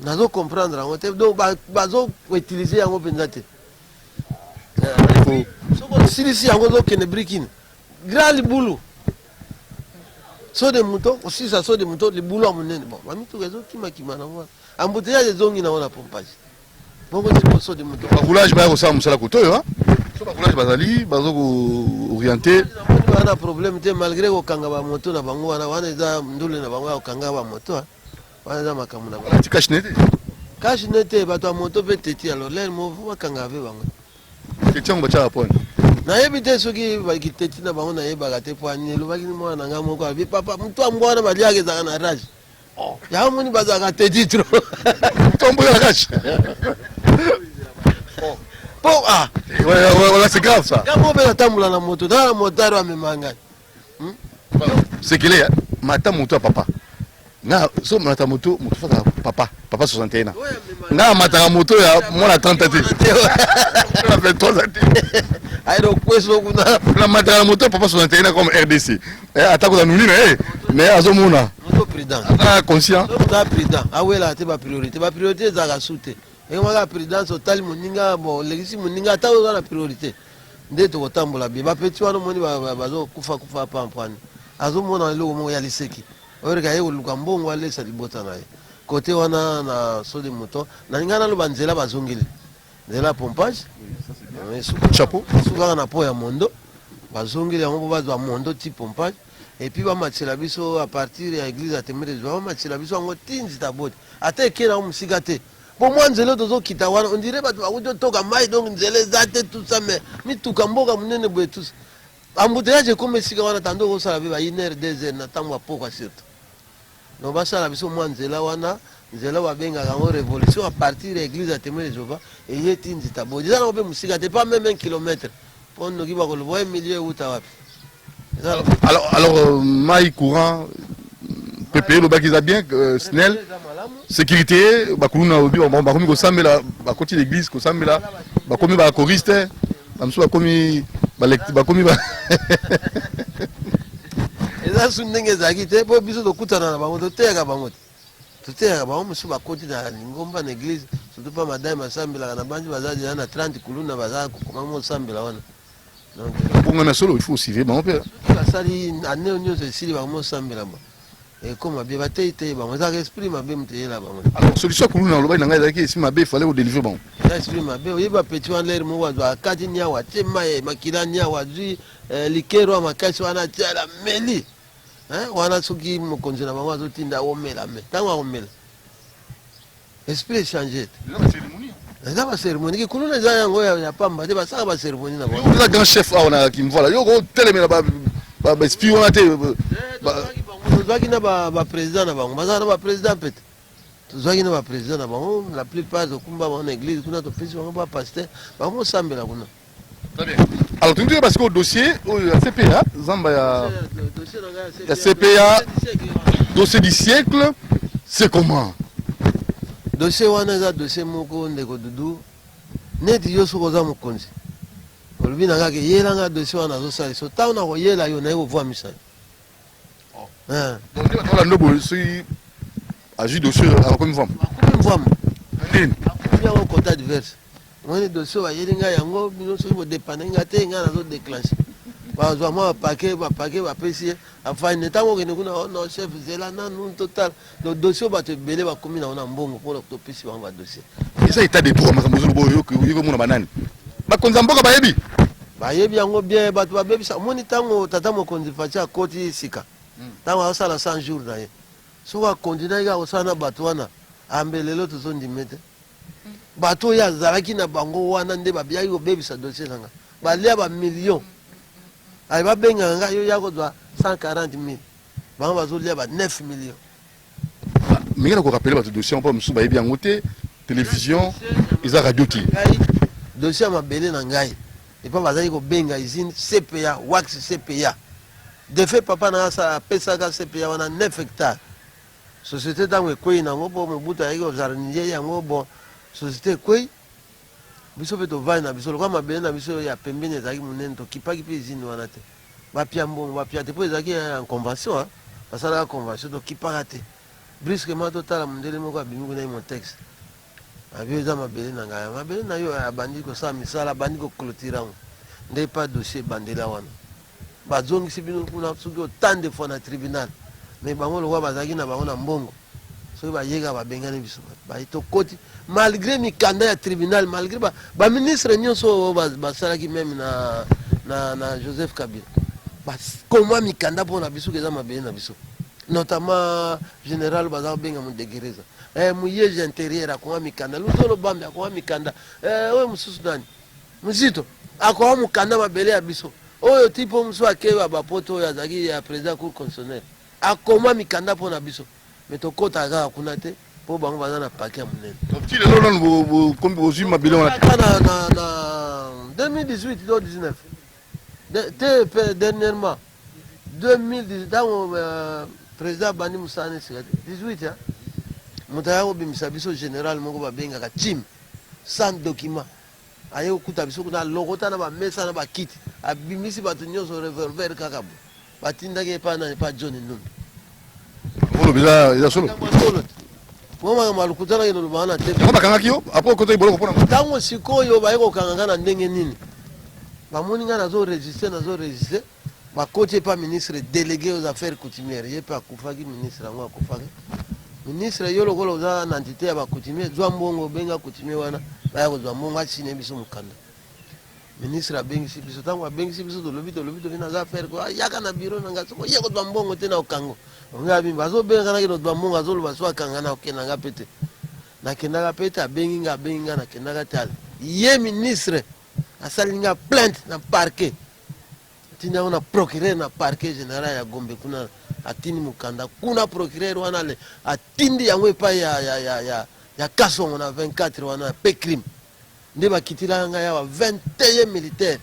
nazokomprendre yango te donc bazoutilize yango mpenza te soko osilisi yango ozokende brikini grand libulu so de moto osilisa so de moto libulu ya monene bon bamituka ezokimakima nango embouteillage ezongi nango na pompage bongo tipo so de moto baroulage baya kosala mosala kotoyo so baroulage bazali bazokooriente bana problème te malgré kokanga bamoto na bango wana eza ndule na bango ya kokanga bamoto wana eza makambo na bango kashine te kashine te bato ya moto mpe teti alors lere movo bakanga mpe bango teti yango batiaka pone nayebi te soki bakiteti na bango nayebaka te po ani elobaki ni mwana na ngai moko abi papa moto yango wana baliaka ezalaka na rage yango moni bazalaka teti tro tomboya kashe po voilà c'est grave ça yango mpe natambola na moto tala motare amema ngai sekele mata moto ya papa nga so mata moto faka papa 61 nga mataka moto ya mwana 30 te na 23 te ayo kweso kuna na mataka moto ya papa 61 comme RDC atako za nulina mais azomona moto président conscient moto président awela te ba priorité ezaka sute ekomaka présidence otali moninga bon lekisi moninga ata oza na priorité nde tokotambola bie bapeti wana omoni bazokufa pampwani azomona eloko moko ya liseki oyoreka ye koluka mbongo alesa libota na ye kote wana na so de moto nalinga naloba nzela bazongeli nzela pompage chapeau sukaka na po ya mondo bazongeli yango mpo bazwa mondo ti pompage epuis bamatela biso a partir ya église ya témoin de Jéhovah bamatela biso yango ti nzita bote ata eke nango mosika te po mwa nzela tozokita wana ondire bato bakuti otoka mai donc nzela eza te tout ça mais mituka mboka monene boye tous embouteillage ekoma esika wana tando okosala mpe ba 1 heure 2 heures na ntango ya pokwa surtout donc basala biso mwa nzela wana nzela babengaka yango révolution à partir ya église ya témoin de Jéhovah eye ti nzita boye eza nango mpe mosika te pas même 1 kilomètre mpo noki bakoloba milieu euta wapi alors mai courant PPE lobaki eza bien snel sécurité bakuluna obi bakomi kosambela bakoti l'église kosambela bakomi bakoriste bamosusu bakomi eza su ndenge ezalaki te mpo biso tokutana na bango toteyaka bango te toteyaka bango mosusu bakoti na lingomba na église surtout mpa madame basambelaka na banji baza deja na 30 kuluna baza kokoma mosambela wana bongo na solo il faut aussi bango mpe basali ane nyonso esili bango mosambela ba ekoma bie bateyi te bango ezaka esprit mabe moto eyela bango solution ya kuluna olobaki na ngai ezalaki esi mabe ifale kodélivre bango eza esprit mabe oyeba peti wana lere moko azwa akati niawa atie mai makila niawa azwi likero ya makasi wana atiala meli wana soki mokonzi na bango azotinda aomela me ntango aomela esprit échange te eza baceremonie kikuluna eza yango ya pamba te basaka baceremonie na bango eza grand chef awa na kimvola yo kotelemela baesprit wana te tozwaki na baprésident na bango bazala na baprésident pete tozwaki na baprésident na bango la plupart tokumba bango na église kuna topesi bango bapaster bango mosambela kuna Très bien. Alors, tu me dis parce qu'au dossier, la CPA, Zamba, il y a CPA, dossier du siècle, c'est comment? Dossier wana eza dossier moko ndeko dudu neti yo soko za mokonzi olobi na ngaki yela nga dossier wana azosala so ntango na koyela yo naye kovwamisa donc nde batola ndobo soki azwi dossier akomi mvama akomi mvama nini akomi yango kota diverse moni dossier bayeli ngai yango bino soki bodepande nga te ngai nazodéclenche bazwa mwa bapake bapesi ye afani ntango okende kuna no chef zela nanu total do dossier bato ebele bakomi nango na mbongo mpona topesi bango badossier eza état de droit makambo ozolobo yokomona banani bakonzi ya mboka bayebi yango bien bato babebisa omoni ntango tata mokonzi faci akoti sika ntango azosala 100 jours na ye soki akontinaki akosala na bato wana ambelelo tozondime te bato oyo azalaki na bango wana nde babiyaki kobebisa dossier nanga balia bamillion ayi babengaka ngai yo ya kozwa 140 000 bango bazolia ba 9 millions mingi na korapele bato dossier mpo mosusu bayebi yango te télévision eza radio ti dossier ya mabele na ngai epa bazali kobenga usine CPA wax CPA de fait papa na apesaka CPA wana 9 hectares société ntango ekwei nango mpo mobutu ayaki kozarnier yango bon société ekwei biso mpe tovandi na biso lokwa mabele na biso ya pembeni ezalaki monene tokipaki mpe usine wana te bapia mbongo bapia te mpo ezalaki en convention basalaka convention tokipaka te brusquement totala mondele moko abimi kuna ye motexe abi eza mabele na ngai mabele na yo abandi kosala misala abandi koclotire yango nde pa dossier ebandela wana bazongisi bino kuna soki autant de fois na tribunal mais bango lokwa bazalaki na bango na mbongo soki bayeka babengani biso tokoti malgré mikanda ya tribunal malgré baministre nyonso oyo basalaki meme na Joseph Kabila bakoma mikanda mpona biso eza mabele na biso notamment général baza kobenga modegereza muyege intérieur akoma mikanda lutolo bambi akoma mikanda oyo mosusu nani muzito akoma mokanda mabele ya biso oyo ti mpo mosusu akewa bapoto oyo azalaki ya président cour constitutionnel akoma mikanda mpona biso me tokota kaka kuna te mpo bango baza na pake ya monene ti lelo nanu bozwi mabele wana na 2018 to 19 te dernièrement 2018 ntango président abandi mosala nesika te 18 moto aya kobimisa biso général moko babengaka tim sans document aye kokuta biso kuna alokota na bamesa na bakiti abimisi bato nyonso revolver kaka bo batindaki epa nani epa John Numbi oloba eza solo mo makambo alukutanaki lolobaka na te bakangaki yo apres okota iboloko mpona ntango sikoyo baye kokanganga na ndenge nini bamoni ngai nazoregistre bakoti epa ministre délégué aux affaires coutumières ye mpe akufaki ministre yango akufaki ministre yo lokola oza na entité ya bacoutumier zwa mbongo obenga coutumier wana baya kozwa mbongo asine biso mokanda ministre abengisi biso ntango abengisi biso tolobi naza affaire yaka na biro na nga soko ye kozwa mbongo te na okango onga bimba azobenganaki nozwa mbongo azoloba so akanga na okendanga mpe te nakendaka mpe te abengi nga nakendaka te ye ministre asali nga plainte na parquet atindi yango na procureur na parquet général ya Gombe kuna atindi mokanda kuna procureur wana le atindi yango epai ya kasongo na 24 wana pe crime nde bakitilaka ngai awa 21 militaire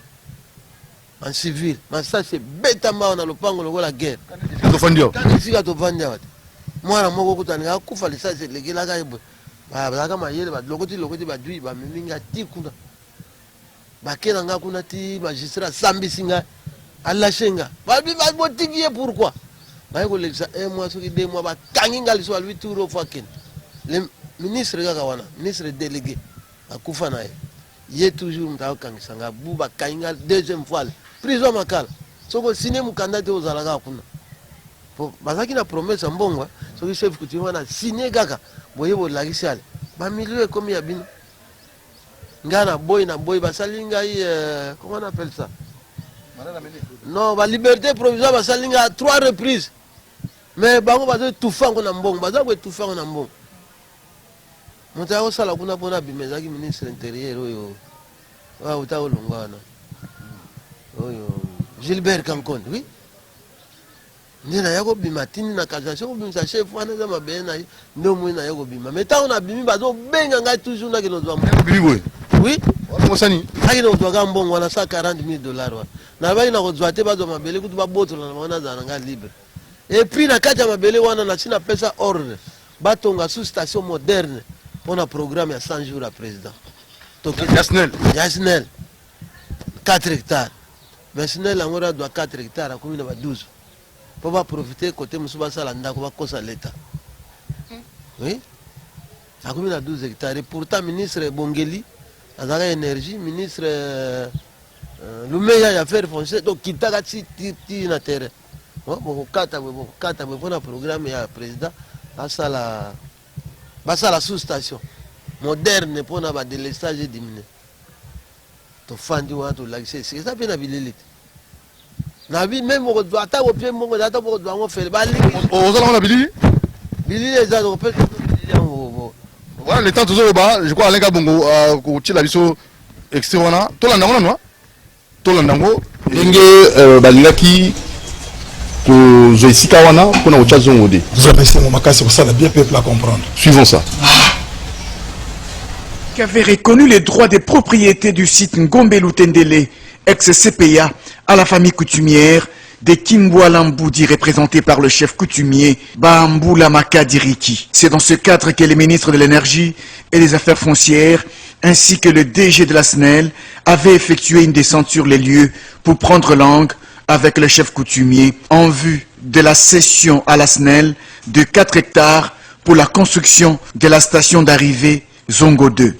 en civil masasi ebetama awa na lopango lokola guerre esika tovandi awa te mwana moko okutaninga akufa lisasi elekelaka ye boye bazalaka mayele lokoti badwi bamemi ngai ti kuna bakela nga kuna ti magistrat asambisi ngai alashe nga botiki ye pourquoi baye kolekisa 1 mois soki 2 mois bakangi nga liso alwi tour ofo akende le ministre kaka wana ministre délégué akufa na ye ye toujours moto akokangisa nga bu bakangi nga deuxième fois prison makala soki osine mokanda te ozalaka kuna po bazalaki na promesse ya mbongo soki chef coutumier wana sine kaka boye bolakisi ale bamilio ekomi ya bino ngai na boy basali ngai comment on appelle ça non liberté provisoire basali ngai à 3 reprises mais bango bazo tufango na mbongo baza koetufango na mbongo moto akosala kuna mpona abima ezalaki ministre intérieur oyo auta olonga wana oyo Gilbert Kankone oui nde naya kobima tindi na cassation kobimisa chef wana eza mabele na ye nde omoi naya kobima mais ntango nabimi bazobenga ngai toujours nakende ozwa boye Oui. Mosani. Haki na kutuwaka mbongo wana $140,000 wana. Na baki na kutuwate bazo mabele kutu baboto na wana zananga libre. Et puis na kati ya mabele wana na sina pesa ordre. Batonga sous station moderne. On a programme ya 100 jours à président. Yasnel. Yasnel. 4 hectares. Mais Snel angora doit 4 hectares à commune 12. Pour pas profiter côté Moussouba Salanda pour cause l'État. Oui. À commune 12 hectares. Et pourtant ministre Bongeli, Azara énergie, ministre Lumeya affaires foncières donc kitaka ti na terre. Bon kata pour un programme ya président à la sous-station moderne pour na ba délestage diminué. To fandi wa to l'accès c'est ça bien habilité. Na bi même au doit ta au pied mon data pour doit on faire ba li. Aux allons la bili. Bili les a on peut voilà le temps toujours bas je crois Alenga Bongo ko tila biso externe to la ndango no to la ndango ndenge balingaki ko zoisika wana pona ochazo ngode vous appréciez mon makasi pour ça la bien peuple à comprendre suivons ça qui avait reconnu les droits des propriétés du site Ngombelu Tendele, ex-CPA, à la famille coutumière de Kimbouala Mboudi, représenté par le chef coutumier Bambula Makadiriki. C'est dans ce cadre que les ministres de l'Énergie et des Affaires foncières, ainsi que le DG de la SNEL, avaient effectué une descente sur les lieux pour prendre langue avec le chef coutumier en vue de la cession à la SNEL de 4 hectares pour la construction de la station d'arrivée Zongo 2.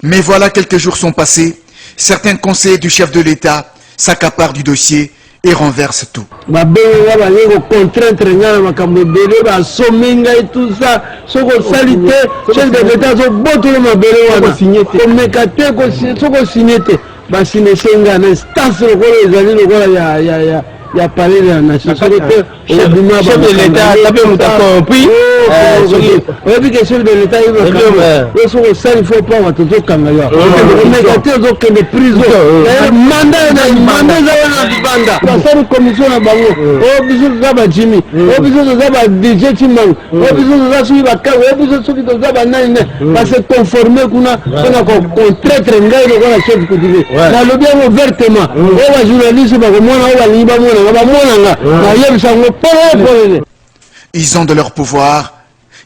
Mais voilà, quelques jours sont passés, certains conseillers du chef de l'État s'accaparent du dossier et renversent tout. Il y a parlé de la nation. Chef de l'État, ça peut nous compris. Oui, que chef de l'État, il faut pas avoir tout ça comme ça. Mais quand tu as que les prisons, mandat, la commission à Bango, au bisou de Zaba Jimmy, au bisou de Zaba DJ Timang, au bisou de Zaba Suivaka, au bisou de Zaba Naine, parce que conformé qu'on a contrat très bien de la chef coutumier. Dans le bien ouvertement, on va journaliste, on va Ils ont de leur pouvoir,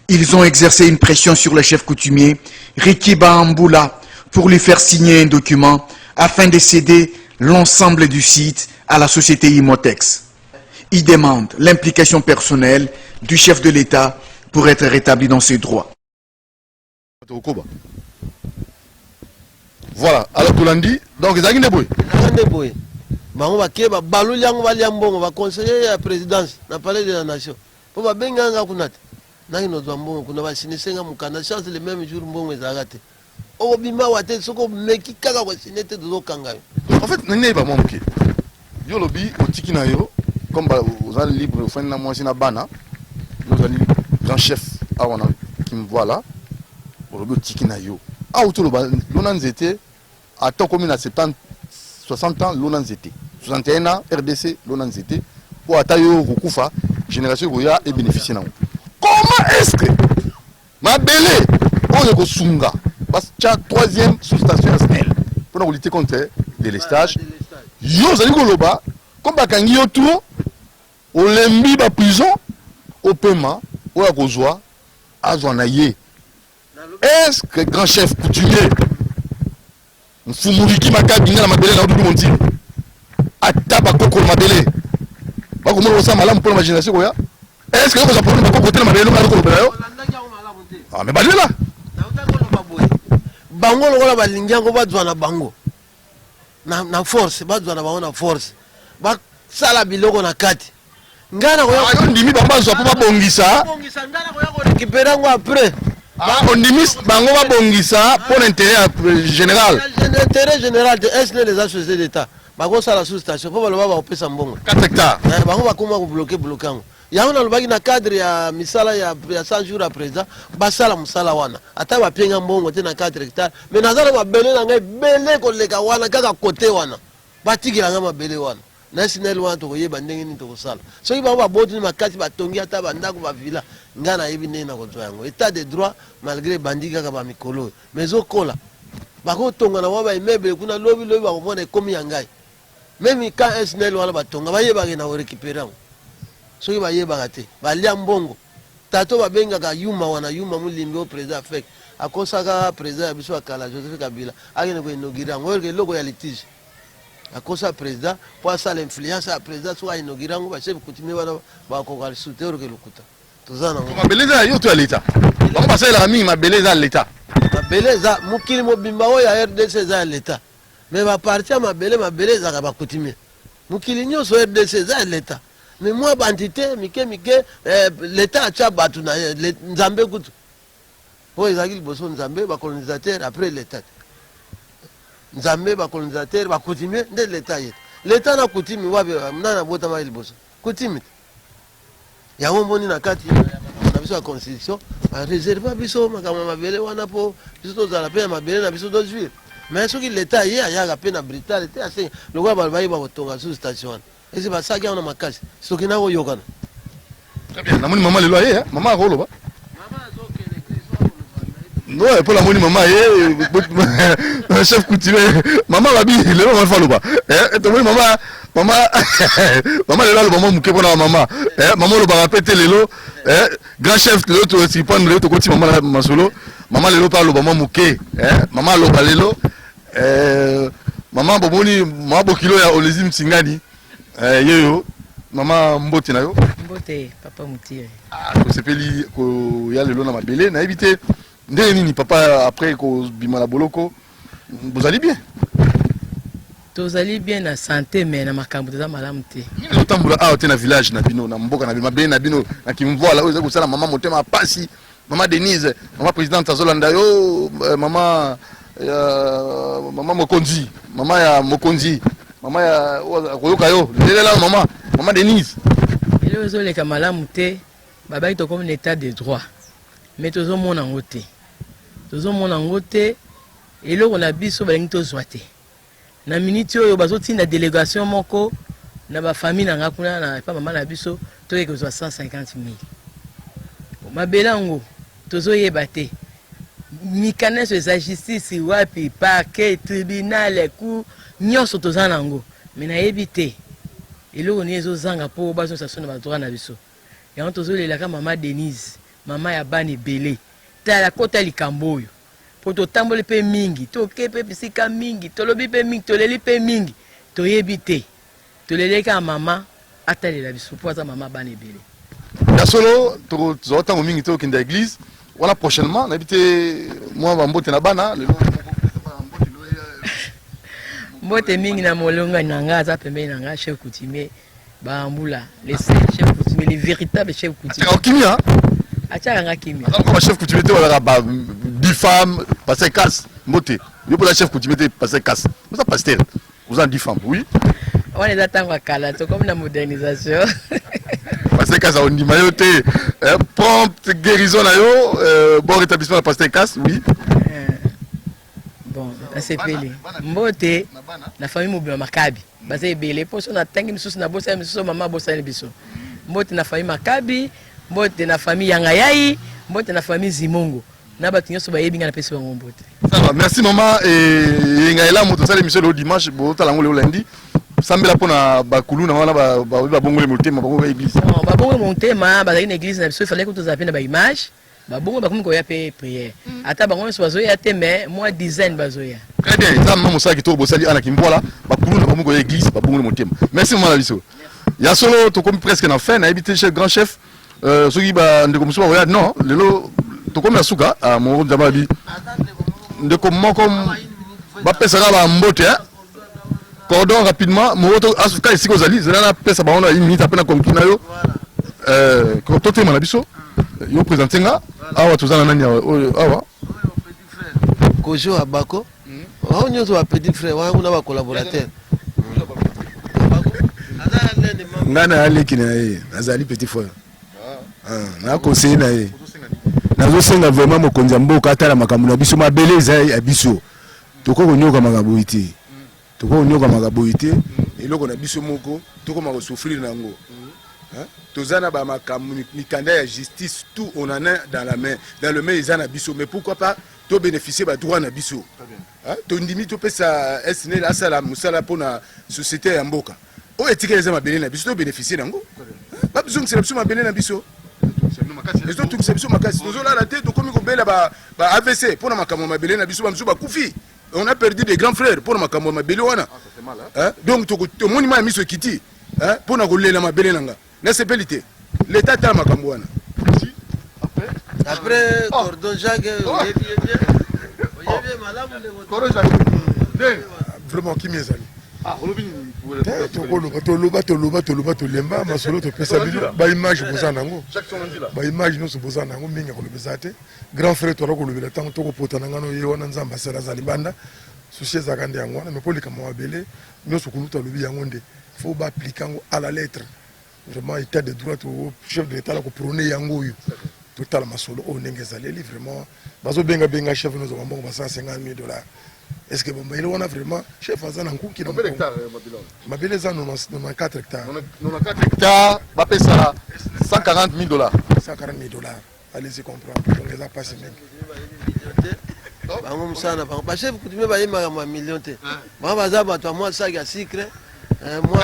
ils ont exercé une pression sur le chef coutumier, Riki Bamboula, pour lui faire signer un document afin de céder l'ensemble du site à la société Imotex. Il demande l'implication personnelle du chef de l'État pour être rétabli dans ses droits. Voilà, alors tout lundi, donc ils ont débrouillé. Bango bakeba balu yango bali mbongo ba conseiller ya présidence na palais de la nation po ba benganga kunata nangi no mbongo kuna ba sinisenga mukana chance le même jour mbongo ezagate o bima wate soko meki kaka ko sinete do kanga en fait nene ba monke yo lobi otiki na yo comme vous allez libre fin na moi sina bana nous allons grand chef awana kim voilà lobi otiki na yo a autour ba lona nzete attend comme na 70 60 ans l'onanzete 61 ans RDC l'onanzete pour atayo kukufa génération goya et bénéficier nan comment est-ce que ma belé on ko sunga parce que troisième sous-station SNEL pour lutter contre délestage yo zali ko loba comme bakangi yo tout au lembi ba prison au paiement ou à kozwa azwa na ye est-ce que grand chef coutumier Mfumuriki makabinga na mabele na ududu monti ataba koko mabele bako mo sa malamu pour la génération koya est-ce que vous apprenez bako côté mabele na ko lobela yo ah mais balela bango lokola balingiango bazwa na bango na force bazwa na bango na force ba sala biloko na kati ngana koya yo ndimi bambazwa po babongisa ngana koya ko récupérer ngo après on dimis bango babongisa pour l'intérêt général. L'intérêt général de SNEL les sociétés d'État. Bango ça la sous-station. Faut le voir opesa mbongo. 4 hectares. Bango va comment bloquer bloquant. Ya on a le bagi na cadre ya misala ya 100 jours à présent. Basala musala wana. Ata ba pienga mbongo te na 4 hectares. Mais nazala ba belé na ngai belé ko leka wana kaka côté wana. Batiki la ngama belé wana. National wana to yeba ndenge ni to sala. So iba ba boti makati ba tongi ata ba ndako ba villa. Ngana yebi ne na ko yango. État de droit malgré bandika ka ba mikolo. Mais okola bakotonga na wa ba immeuble kuna lobi bakomona ekomi ya ngai même quand SNEL wana batonga bayebaka na récupérer soki bayebaka te balia mbongo tato babengaka yuma wana yuma mulimbi o président fek akosaka président ya biso akala Joseph Kabila akende koinaugurer yango oyoka eloko ya litige akosa président po asala influence ya président so ainaugurer yango bachef coutumier wana bakoka lisute oyoka lokuta toza nango mabele eza yo to ya leta bango basalelaka mingi mabele eza ya leta mabele eza mokili mobimba oyo ya RDC eza ya leta mais baparti ya mabele ezaka bakoutumier mokili nyonso RDC eza ya leta mais moi bandité mike leta atya bato na nzambe kutu oyo ezalaki liboso nzambe bacolonisateur après leta nzambe bacolonisateur bakoutumier nde leta yeta leta na kutimi wapi nana botamaki liboso kutimi yango mboni na kati na biso ya constitution bareserve biso makambo ya mabele wana mpo biso tozala mpe na mabele na biso tojuire mais soki leta ye ayaka mpe na brutale te ase lokola bato bayeba kotonga sous station wana esi basaki yango na makasi soki na koyokana namoni mama lelo aye mama akoloba no mpo namoni mama ye chef coutumier mama babi lelo mafa aloba tomoni mama lelo aloba mwa moke mpona mama mama olobaka mpe te lelo grand chef lelo tosipane lelo tokoti mama na masolo mama lelo mpe aloba mwa moke mama aloba lelo mama bomoni mwa bokilo ya Olezi Msingani yeyo mama mbote na yo mbote papa mutire tosepeli koya lelo na mabele nayebi te ndenge nini papa après kobima na boloko bozali bien tozali bien na santé mais na makambo toza malamu te nini otambola awa te na village na bino na mboka na bino mabele na bino na kimvoala oyo eza kosala mama motema apasi mama Denise mama présidente azolanda yo mama mokonzi mama ya mokonzi mama ya koyoka yo lelela mama Denise ele ozoleka malamu te babaki tokomi na état de droit mais tozomona yango te eloko na biso balingi tozwa te na miniti oyo bazotinda délégation moko na bafamille na nga kuna na epa mama na biso toyeke kozwa 150 000 mabele yango tozoyeba te mikaneso eza justice wapi parquet tribunal ku nyonso toza nango me nayebi te eloko nini ezozanga mpo bazosasa na badroit na biso yango tozolelaka mama Denise mama ya bana ebele tala kota likambo oyo po totamboli mpe mingi toke mpe bisika mingi tolobi mpe mingi toleli mpe mingi toyebi te toleleka mama atalela biso mpo aza mama bana ebele ya solo tozwa ntango mingi te okende église wana prochainement nayebi te mwa bambote na bana lelo mbote mingi na molonga na nga aza pembeni na nga chef coutumier bambula les chef coutumier les véritables chef coutumier kimia atiaka nga kimia comme chef coutumier te wala ba 10 femmes passer casse mbote yo pour la chef coutumier te passer casse ça pasteur vous en 10 femmes oui on est dans la kala to comme la modernisation passer casse on dit mayo te prompte guérison na yo bon rétablissement de pasteur casse oui bon asepeli mbote na famille mobima makabi baza ebele poso na tangi misusu na bosa misusu mama bosa biso mbote na famille makabi mbote na famille yangayai mbote na famille zimongo na bato nyonso bayebinga na pesi bango mbote ça va merci maman et ngaila moto sala émission le dimanche bo tala ngolo lundi sambela pona bakulu na wana ba bongole motema bango ba église ba bongole motema ba na église na biso il fallait que tu zape na ba image babongo bakomi koya pe prière ata bango nyonso bazoya te mais moi dizaine bazoya très bien eza mama mosala kitoko bosali ana kimbola bakulu na bakomi koya église babongo motema merci maman na biso ya solo tokomi presque na fin na habité chez grand chef soki bandeko mosusu bakoya non lelo tokomi na suka mo nzamba bi ndeko moko bapesaka bambote cordon rapidement moto asuka esika ozali zela na pesa bango na 1 minute apena konki na yo totema na biso yo présente nga awa tozana nani awa Kojo Abako on nyonso ba petit frère wana kuna ba collaborateur ngana aleki na ye azali petit frère na conseiller na ye nazosenga vraiment mokonzi ya mboka atala makambo na biso mabele eza ya biso toko konyoka makambo ite toko konyoka makambo ite eloko na biso moko tokoma kosouffrir nango tozana ba mikanda ya justice tout on en a dans la main dans le main izana biso mais pourquoi pas to bénéficier ba droit na biso hein to ndimi to pesa SNL la sala musala pona société ya mboka o etika les mabele na biso to bénéficier nango pas besoin que c'est biso mabele na biso les autres c'est biso makasi tozola la tête to komi ko bela ba AVC pona makambo mabele na biso ba biso ba kufi on a perdu des grands frères pona makambo mabele wana hein donc to monument miso kiti hein pona ko lela mabele nanga na sepelité l'état ta makambo wana après cordon Jacques vraiment qui mieux ah tolemba masolo topesa bino baimage boza nango baimage nyonso boza nango mingi kolobeza te grand frère toala kolobela ntango tokopota na ngano ye wana nzambe asala aza libanda susi ezaka nde yango wana me mpo likambo mabele nyonso kunuta alobi yango nde faut baaplike yango à la lettre vraiment état de droit to chef de l'état la koprone yango oyo totala masolo oyo ndenge ezaleli vraiment bazobenga chef nyonso bambongo ba 150 000 $. Est-ce que Bambaïle on a vraiment chef Azan en qui combien d'hectares Mabélé 94 hectares. 94 hectares, Bapé ça 140 000 $. 140 000 $. Allez-y comprendre. Donc les a passé même. Bango msana bango ba chef kutumia ba yema ma million te. Ba baza ba to moi ça ya sucre. Moi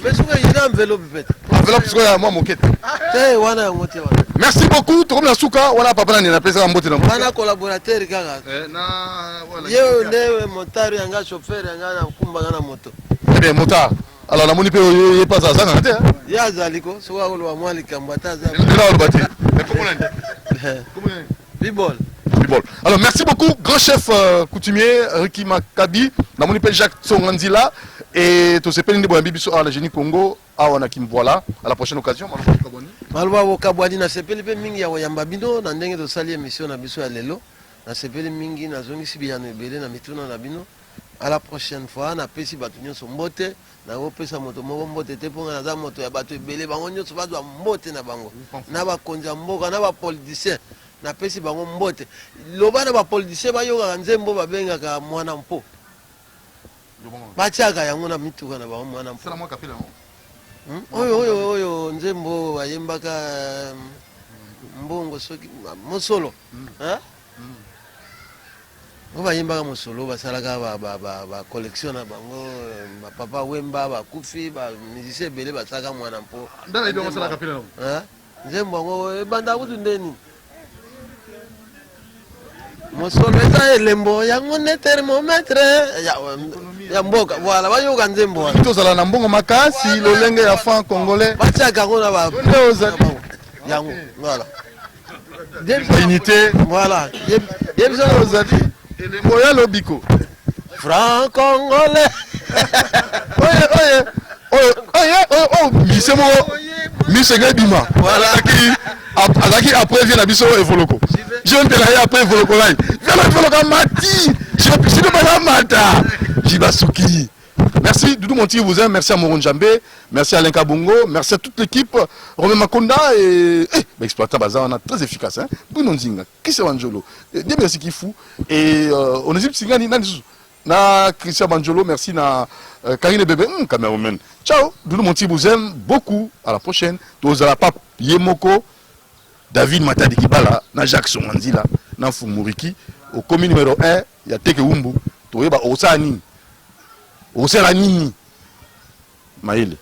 mais souvent il a enveloppe peut-être. Enveloppe souvent moi moquette. Te wana ngote wana. Merci beaucoup. Tout comme souka wana papa na pesa mbote na. Wana collaborateur kaka. Na voilà. Yo ndewe motari yanga chauffeur yanga na kumba na moto. Eh bien motard. Alors la moni pe yé pas ça ngate hein. Ya zaliko soka ko wa mwali kambata za. Ndela bati. Mais comment on Bibol. Alors merci beaucoup grand chef coutumier Ricky Makabi na moni pe Jacques Tsongandila et to se pelinde boyambi biso à la Génie Congo awana kimvoila à la prochaine occasion malwa wokabwadi na sepeli pe mingi ya wayamba bino na ndenge to sali émission na biso ya lelo na sepeli mingi na zongi sibiyano ebele na mituna na bino à la prochaine fois na pesi bato nyonso mbote na opesa moto moko mbote te ponga na za moto ya bato ebele bango nyonso bazwa mbote na bango na bakonzi ya mboka na bapoliticien na pesi bango mbote loba na bapoliticien bayokaka nzembo babengaka mwana mpo batiaka yango na mituka na bango mwana mpo oyo nzembo bayembaka mbongo soki mosolo o bayembaka mosolo basalaka bacollection na bango bapapa wemba bakufi bamusicien ebele basalaka mwana mpo nzembo yango ebanda kutu ndeni mosolo eza elembo yango nde thermomètre ya mboka voilà bayoka nzembo wana tozala na mbongo makasi lolenge ya franc congolais batiaka yango na yango voilà dignité voilà yebiso ozali elembo ya lobiko franc congolais oye misemo misenge bima azaki après vient na biso evoloko je ne peux pas après evoloko lai vient evoloko mati je ne peux pas mata jibasuki. Merci Doudou Monti vous aime, merci à Moron Djambé, merci à Alain Kabongo, merci à toute l'équipe, Romain Makonda et exploitant Bazar, on a très efficace hein. Bruno Nzinga, Christian Banjolo, des merci qui fou et on est Singani na Christian Banjolo, merci na Karine Bébé, Cameroun. Ciao, Doudou Monti vous aime beaucoup, à la prochaine. Tozala Pape Yemoko, David Matadi Kibala, na Jacques Songanzila, na Fumuriki, au commis numéro 1, il y a Teke Wumbu, Toyeba Osani. Osera nini Maïle.